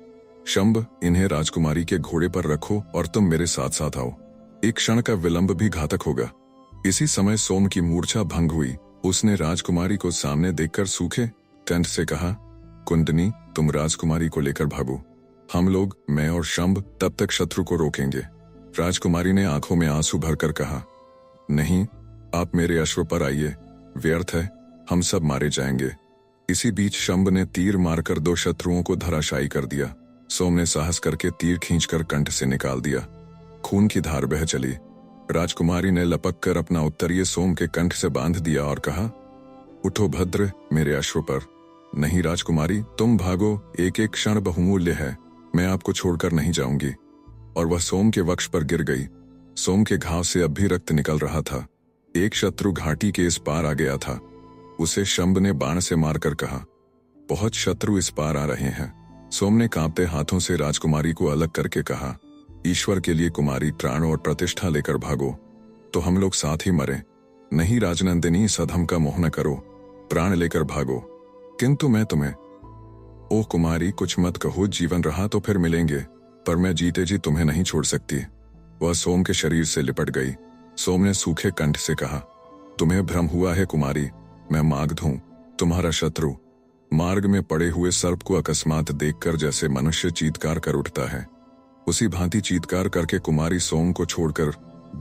शंब, इन्हें राजकुमारी के घोड़े पर रखो और तुम मेरे साथ साथ आओ। एक क्षण का विलंब भी घातक होगा। इसी समय सोम की मूर्छा भंग हुई। उसने राजकुमारी को सामने देखकर सूखे कंठ से कहा, कुंडनी, तुम राजकुमारी को लेकर भागो। हम लोग, मैं और शंब, तब तक शत्रु को रोकेंगे। राजकुमारी ने आंखों में आंसू भरकर कहा, नहीं, आप मेरे अश्व पर आइए। व्यर्थ है, हम सब मारे जाएंगे। इसी बीच शंब ने तीर मारकर 2 शत्रुओं को धराशायी कर दिया। सोम ने साहस करके तीर खींचकर कंठ से निकाल दिया। खून की धार बह चली। राजकुमारी ने लपक कर अपना उत्तरीय सोम के कंठ से बांध दिया और कहा, उठो भद्र, मेरे अश्व पर। नहीं राजकुमारी, तुम भागो, एक एक क्षण बहुमूल्य है। मैं आपको छोड़कर नहीं जाऊंगी। और वह सोम के वक्ष पर गिर गई। सोम के घाव से अब भी रक्त निकल रहा था। एक शत्रु घाटी के इस पार आ गया था। उसे शंब ने बाण से मारकर कहा, बहुत शत्रु इस पार आ रहे हैं। सोम ने कांपते हाथों से राजकुमारी को अलग करके कहा, ईश्वर के लिए कुमारी, प्राण और प्रतिष्ठा लेकर भागो, तो हम लोग साथ ही मरे। नहीं राजनंदिनी, सधम का मोह न करो, प्राण लेकर भागो। किंतु मैं तुम्हें, ओह कुमारी, कुछ मत कहो। जीवन रहा तो फिर मिलेंगे, पर मैं जीते जी तुम्हें नहीं छोड़ सकती। वह सोम के शरीर से लिपट गई। सोम ने सूखे कंठ से कहा, तुम्हें भ्रम हुआ है कुमारी। मैं मागध हूं, तुम्हारा शत्रु। मार्ग में पड़े हुए सर्प को अकस्मात देखकर जैसे मनुष्य चीत्कार कर उठता है, उसी भांति चीत्कार करके कुमारी सोम को छोड़कर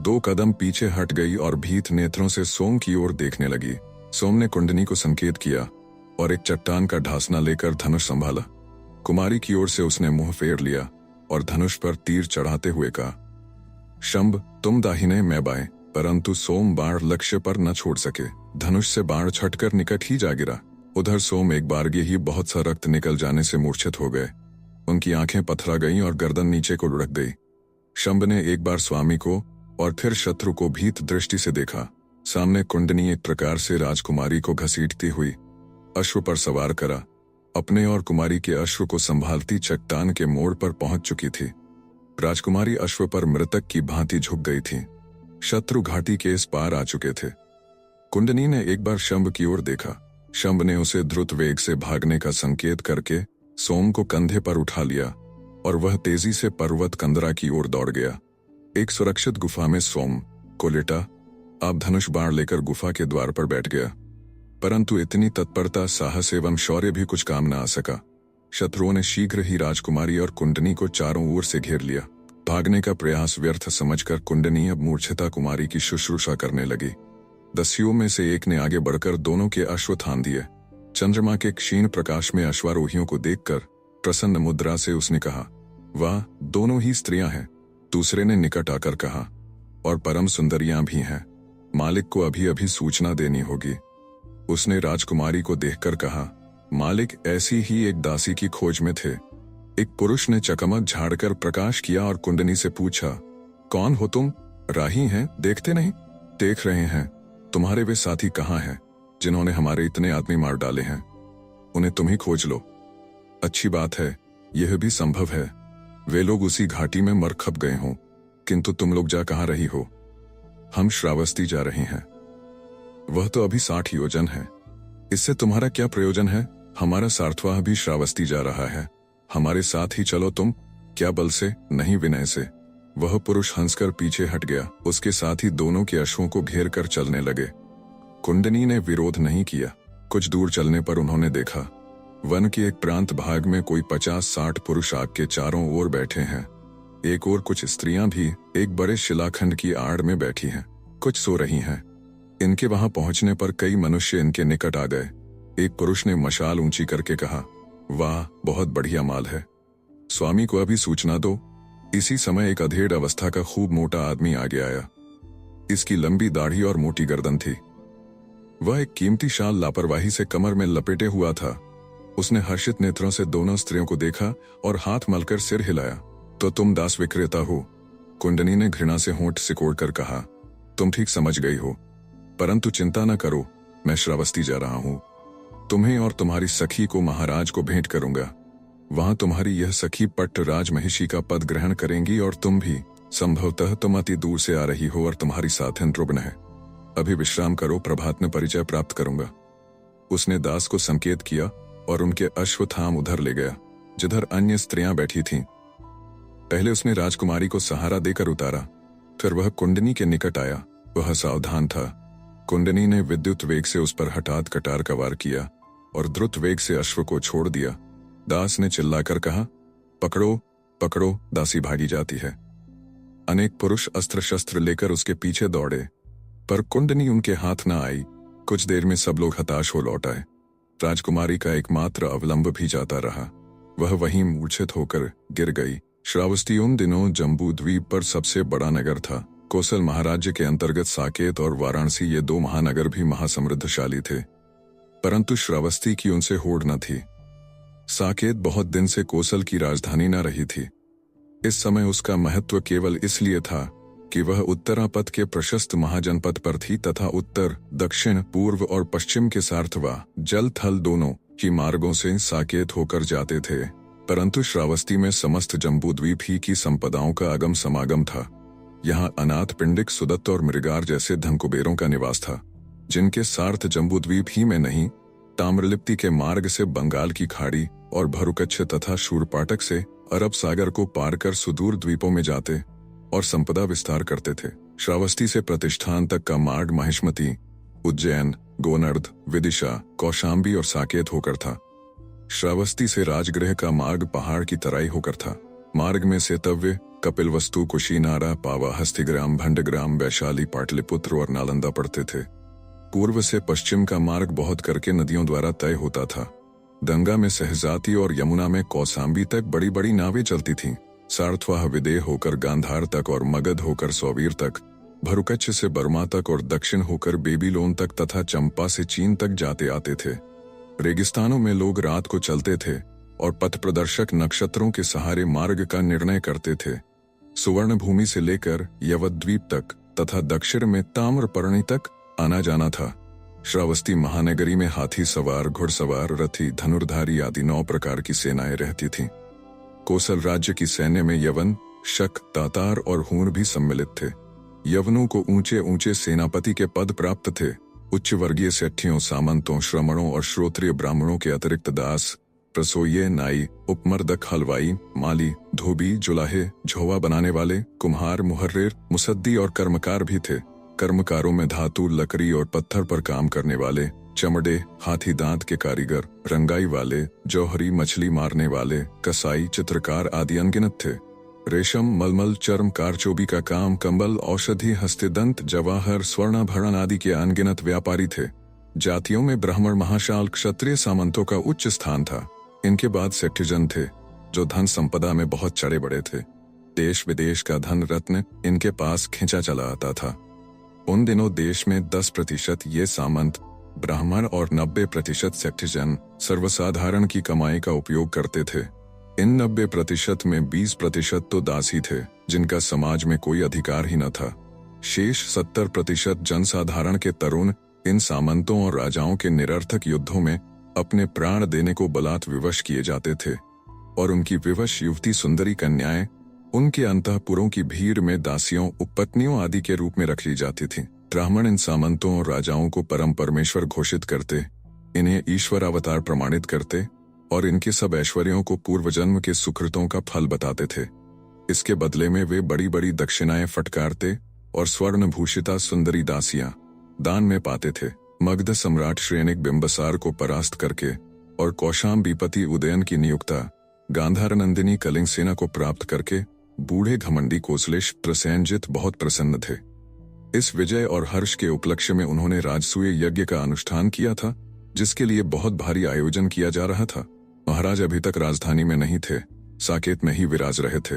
2 कदम पीछे हट गई और भीत नेत्रों से सोम की ओर देखने लगी। सोम ने कुंडनी को संकेत किया और एक चट्टान का ढासना लेकर धनुष संभाला। कुमारी की ओर से उसने मुंह फेर लिया और धनुष पर तीर चढ़ाते हुए कहा, शंब, तुम दाहिने मैं बाएं। परंतु सोम बाण लक्ष्य पर न छोड़ सके। धनुष से बाण छटकर निकट ही जा गिरा। उधर सोम एक बारगे ही बहुत सा रक्त निकल जाने से मूर्छित हो गए। उनकी आंखें पथरा गईं और गर्दन नीचे को लुढ़क गई। शंब ने एक बार स्वामी को और फिर शत्रु को भीत दृष्टि से देखा। सामने कुंडनी एक प्रकार से राजकुमारी को घसीटती हुई अश्व पर सवार करा। अपने और कुमारी के अश्व को संभालती चट्टान के मोड़ पर पहुंच चुकी थी। राजकुमारी अश्व पर मृतक की भांति झुक गई थी। शत्रु घाटी के इस पार आ चुके थे। कुंडनी ने एक बार शंभ की ओर देखा। शंभ ने उसे द्रुत वेग से भागने का संकेत करके सोम को कंधे पर उठा लिया और वह तेजी से पर्वत कंदरा की ओर दौड़ गया। एक सुरक्षित गुफा में सोम को लेटा आप धनुष बाण लेकर गुफा के द्वार पर बैठ गया। परंतु इतनी तत्परता, साहस एवं शौर्य भी कुछ काम न आ सका। शत्रुओं ने शीघ्र ही राजकुमारी और कुंडनी को चारों ओर से घेर लिया। भागने का प्रयास व्यर्थ समझकर कुंडनी अब मूर्छिता कुमारी की शुश्रूषा करने लगी। दस्युओं में से एक ने आगे बढ़कर दोनों के अश्व थाम दिए। चंद्रमा के क्षीण प्रकाश में अश्वारोहियों को देखकर प्रसन्न मुद्रा से उसने कहा, वाह, दोनों ही स्त्रियां हैं। दूसरे ने निकट आकर कहा, और परम सुंदरियां भी हैं। मालिक को अभी अभी सूचना देनी होगी। उसने राजकुमारी को देखकर कहा, मालिक ऐसी ही एक दासी की खोज में थे। एक पुरुष ने चकमक झाड़कर प्रकाश किया और कुंडनी से पूछा, कौन हो तुम? राही हैं, देखते नहीं? देख रहे हैं। तुम्हारे वे साथी कहाँ हैं जिन्होंने हमारे इतने आदमी मार डाले हैं? उन्हें तुम ही खोज लो। अच्छी बात है, यह भी संभव है वे लोग उसी घाटी में मर खप गए हों। किंतु तुम लोग जा कहाँ रही हो? हम श्रावस्ती जा रहे हैं। वह तो अभी 60 योजन है। इससे तुम्हारा क्या प्रयोजन है? हमारा सार्थवाह भी श्रावस्ती जा रहा है। हमारे साथ ही चलो तुम। क्या बल से, नहीं विनय से। वह पुरुष हंसकर पीछे हट गया। उसके साथ ही दोनों के अश्वों को घेर कर चलने लगे। कुंडनी ने विरोध नहीं किया। कुछ दूर चलने पर उन्होंने देखा, वन के एक प्रांत भाग में कोई 50-60 पुरुष आग के चारों ओर बैठे हैं। एक ओर कुछ स्त्रियां भी एक बड़े शिलाखंड की आड़ में बैठी हैं। कुछ सो रही हैं। इनके वहां पहुंचने पर कई मनुष्य इनके निकट आ गए। एक पुरुष ने मशाल ऊंची करके कहा, वाह, बहुत बढ़िया माल है। स्वामी को अभी सूचना दो। इसी समय एक अधेड़ अवस्था का खूब मोटा आदमी आगे आया। इसकी लंबी दाढ़ी और मोटी गर्दन थी। वह एक कीमती शाल लापरवाही से कमर में लपेटे हुआ था। उसने हर्षित नेत्रों से दोनों स्त्रियों को देखा और हाथ मलकर सिर हिलाया। तो तुम दास विक्रेता हो? कुंडनी ने घृणा से होंठ सिकोड़कर कहा, तुम ठीक समझ गई हो। परंतु चिंता न करो, मैं श्रावस्ती जा रहा हूं। तुम्हें और तुम्हारी सखी को महाराज को भेंट करूंगा। वहां तुम्हारी यह सखी पट्ट राजमहिषी का पद ग्रहण करेंगी और तुम भी। संभवतः तुम अति दूर से आ रही हो और तुम्हारी साथिन रुग्ण है। अभी विश्राम करो, प्रभात में परिचय प्राप्त करूंगा। उसने दास को संकेत किया और उनके अश्वत्थाम उधर ले गया जिधर अन्य स्त्रियां बैठी थीं। पहले उसने राजकुमारी को सहारा देकर उतारा, फिर वह कुंडनी के निकट आया। वह सावधान था। कुंडनी ने विद्युत वेग से उस पर हठात कटार का वार किया और द्रुत वेग से अश्व को छोड़ दिया। दास ने चिल्लाकर कहा, पकड़ो पकड़ो, दासी भागी जाती है। अनेक पुरुष अस्त्र शस्त्र लेकर उसके पीछे दौड़े, पर कुंडनी उनके हाथ न आई। कुछ देर में सब लोग हताश हो लौट आए। राजकुमारी का एकमात्र अवलंब भी जाता रहा। वह वहीं मूर्छित होकर गिर गई। श्रावस्ती उन दिनों जम्बू द्वीप पर सबसे बड़ा नगर था। कोसल महाराज्य के अंतर्गत साकेत और वाराणसी, ये 2 महानगर भी महासमृद्धशाली थे, परंतु श्रावस्ती की उनसे होड़ न थी। साकेत बहुत दिन से कोसल की राजधानी न रही थी। इस समय उसका महत्व केवल इसलिए था कि वह उत्तरापथ के प्रशस्त महाजनपद पर थी तथा उत्तर, दक्षिण, पूर्व और पश्चिम के सार्थवा, जल थल दोनों ही मार्गों से साकेत होकर जाते थे। परंतु श्रावस्ती में समस्त जम्बूद्वीप ही की संपदाओं का अगम समागम था। यहाँ अनाथ, पिंडिक, सुदत्त और मृगार जैसे धनकुबेरों का निवास था, जिनके सार्थ जम्बूद्वीप ही में नहीं, ताम्रलिप्ति के मार्ग से बंगाल की खाड़ी और भरुकच्छ तथा शूरपाटक से अरब सागर को पार कर सुदूर द्वीपों में जाते और संपदा विस्तार करते थे। श्रावस्ती से प्रतिष्ठान तक का मार्ग महिष्मती, उज्जैन, गोनर्द, विदिशा, कौशाम्बी और साकेत होकर था। श्रावस्ती से राजगृह का मार्ग पहाड़ की तराई होकर था। मार्ग में सेतव्य, कपिलवस्तु, कुशीनारा, पावा, हस्तिग्राम, भंडग्राम, वैशाली, पाटलिपुत्र और नालंदा पड़ते थे। पूर्व से पश्चिम का मार्ग बहुत करके नदियों द्वारा तय होता था। गंगा में सहजाती और यमुना में कौसाम्बी तक बड़ी बड़ी नावें चलती थीं। सार्थवाह विदेह होकर गांधार तक और मगध होकर सौवीर तक, भरुकच्छ से बर्मा तक और दक्षिण होकर बेबीलोन तक तथा चंपा से चीन तक जाते आते थे। रेगिस्तानों में लोग रात को चलते थे और पथ प्रदर्शक नक्षत्रों के सहारे मार्ग का निर्णय करते थे। सुवर्ण भूमि से लेकर यवद्वीप तक तथा दक्षिण में ताम्रपर्णी तक आना जाना था। श्रावस्ती महानगरी में हाथी सवार, घुड़सवार, रथी, धनुर्धारी आदि 9 प्रकार की सेनाएं रहती थीं। कोसल राज्य की सैन्य में यवन, शक, तातार और हूण भी सम्मिलित थे। यवनों को ऊंचे ऊंचे सेनापति के पद प्राप्त थे उच्च वर्गीय सेठियों, सामंतों, श्रमणों और श्रोत्रिय ब्राह्मणों के अतिरिक्त दास, रसोइये, नाई, उपमर्दक, हलवाई, माली, धोबी, जुलाहे, झोवा बनाने वाले, कुम्हार, मुहर्रिर, मुसद्दी और कर्मकार भी थे। कर्मकारों में धातु, लकड़ी और पत्थर पर काम करने वाले, चमड़े, हाथी दांत के कारीगर, रंगाई वाले, जौहरी, मछली मारने वाले, कसाई, चित्रकार आदि अनगिनत थे। रेशम, मलमल, चर्म, कारचोबी का काम, कंबल, औषधि, हस्तिदंत, जवाहर, स्वर्णाभरण आदि के अनगिनत व्यापारी थे। जातियों में ब्राह्मण, महाशाल, क्षत्रिय, सामंतों का उच्च स्थान था। इनके बाद सेठजन थे, जो धन संपदा में बहुत चढ़े बड़े थे। देश विदेश का धन रत्न इनके पास खिंचा चला आता था। उन दिनों देश में 10% ये सामंत, ब्राह्मण और 90% सेठजन सर्वसाधारण की कमाई का उपयोग करते थे। इन 90% में 20% तो दासी थे, जिनका समाज में कोई अधिकार ही न था। शेष 70% जनसाधारण के तरुण इन सामंतों और राजाओं के निरर्थक युद्धों में अपने प्राण देने को बलात् विवश किए जाते थे, और उनकी विवश युवती सुंदरी कन्याएं उनके अंतःपुरों की भीड़ में दासियों, उपपत्नियों आदि के रूप में रख ली जाती थीं। ब्राह्मण इन सामंतों और राजाओं को परम परमेश्वर घोषित करते, इन्हें ईश्वर अवतार प्रमाणित करते और इनके सब ऐश्वर्यों को पूर्व जन्म के सुकृतों का फल बताते थे। इसके बदले में वे बड़ी बड़ी दक्षिणाएं फटकारते और स्वर्ण भूषिता सुंदरी दासियां दान में पाते थे। मगध सम्राट श्रेनिक बिंबसार को परास्त करके और कौशाम्बीपति उदयन की नियुक्ता गांधार नंदिनी कलिंग सेना को प्राप्त करके बूढ़े घमंडी कोसलेश प्रसेनजित बहुत प्रसन्न थे। इस विजय और हर्ष के उपलक्ष्य में उन्होंने राजसूय यज्ञ का अनुष्ठान किया था, जिसके लिए बहुत भारी आयोजन किया जा रहा था। महाराज अभी तक राजधानी में नहीं थे, साकेत में ही विराज रहे थे,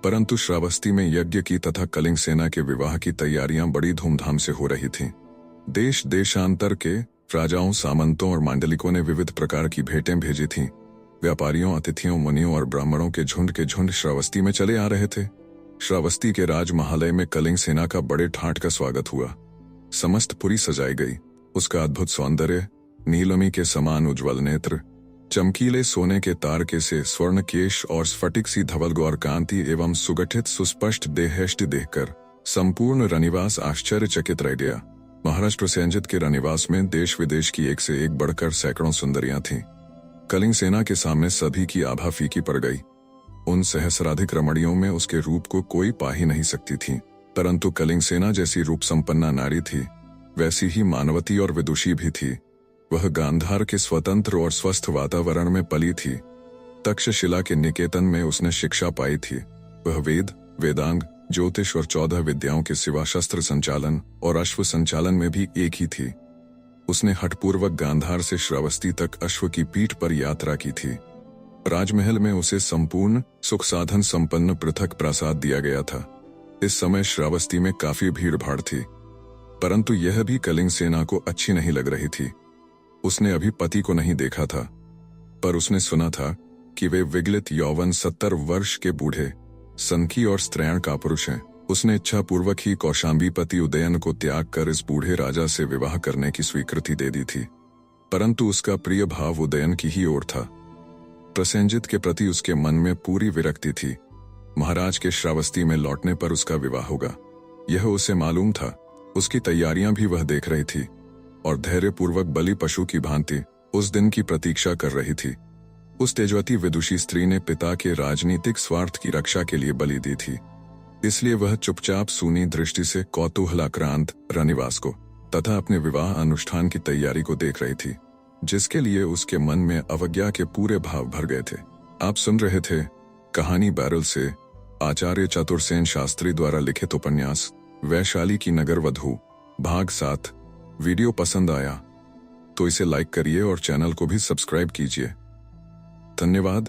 परंतु श्रावस्ती में यज्ञ की तथा कलिंग सेना के विवाह की तैयारियां बड़ी धूमधाम से हो रही थीं। देश देशांतर के राजाओं, सामंतों और मांडलिकों ने विविध प्रकार की भेंटें भेजी थीं। व्यापारियों, अतिथियों, मुनियों और ब्राह्मणों के झुंड श्रावस्ती में चले आ रहे थे। श्रावस्ती के राजमहालय में कलिंग सेना का बड़े ठाट का स्वागत हुआ। समस्त पुरी सजाई गई। उसका अद्भुत सौंदर्य, नीलमी के समान उज्ज्वल नेत्र, चमकीले सोने के तारके से स्वर्ण केश और स्फटिक सी धवल गौर कांति एवं सुगठित सुस्पष्ट देहेष्टि देखकर संपूर्ण रनिवास आश्चर्यचकित रह गया। महाराज प्रसेनजित के रनिवास में देश विदेश की एक से एक बढ़कर सैकड़ों सुंदरियां थीं। कलिंग सेना के सामने सभी की आभा फीकी पड़ गई। उन सहस्राधिक रमणियों में उसके रूप को कोई पा ही नहीं सकती थी, परंतु कलिंग सेना जैसी रूप संपन्ना नारी थी, वैसी ही मानवती और विदुषी भी थी। वह गांधार के स्वतंत्र और स्वस्थ वातावरण में पली थी। तक्षशिला के निकेतन में उसने शिक्षा पाई थी। वह वेद, वेदांग, ज्योतिष और 14 विद्याओं के सिवा शस्त्र संचालन और अश्व संचालन में भी एक ही थी। उसने हठपूर्वक गांधार से श्रावस्ती तक अश्व की पीठ पर यात्रा की थी। राजमहल में उसे संपूर्ण सुख साधन संपन्न पृथक प्रासाद दिया गया था। इस समय श्रावस्ती में काफी भीड़ भाड़ थी, परंतु यह भी कलिंग सेना को अच्छी नहीं लग रही थी। उसने अभी पति को नहीं देखा था, पर उसने सुना था कि वे विगलित यौवन 70 वर्ष के बूढ़े, सनकी और स्त्रैण कापुरुष हैं। उसने इच्छा पूर्वक ही कौशाम्बीपति उदयन को त्याग कर इस बूढ़े राजा से विवाह करने की स्वीकृति दे दी थी, परंतु उसका प्रिय भाव उदयन की ही ओर था। प्रसेनजित के प्रति उसके मन में पूरी विरक्ति थी। महाराज के श्रावस्ती में लौटने पर उसका विवाह होगा, यह उसे मालूम था। उसकी तैयारियां भी वह देख रही थी और धैर्यपूर्वक बलि पशु की भांति उस दिन की प्रतीक्षा कर रही थी। उस तेजवती विदुषी स्त्री ने पिता के राजनीतिक स्वार्थ की रक्षा के लिए बलि दी थी, इसलिए वह चुपचाप सूनी दृष्टि से कौतूहलाक्रांत रनिवास को तथा अपने विवाह अनुष्ठान की तैयारी को देख रही थी, जिसके लिए उसके मन में अवज्ञा के पूरे भाव भर गए थे। आप सुन रहे थे कहानी बैरल से आचार्य चतुर्सेन शास्त्री द्वारा लिखित उपन्यास वैशाली की नगर वधू भाग 7। वीडियो पसंद आया तो इसे लाइक करिए और चैनल को भी सब्सक्राइब कीजिए। धन्यवाद।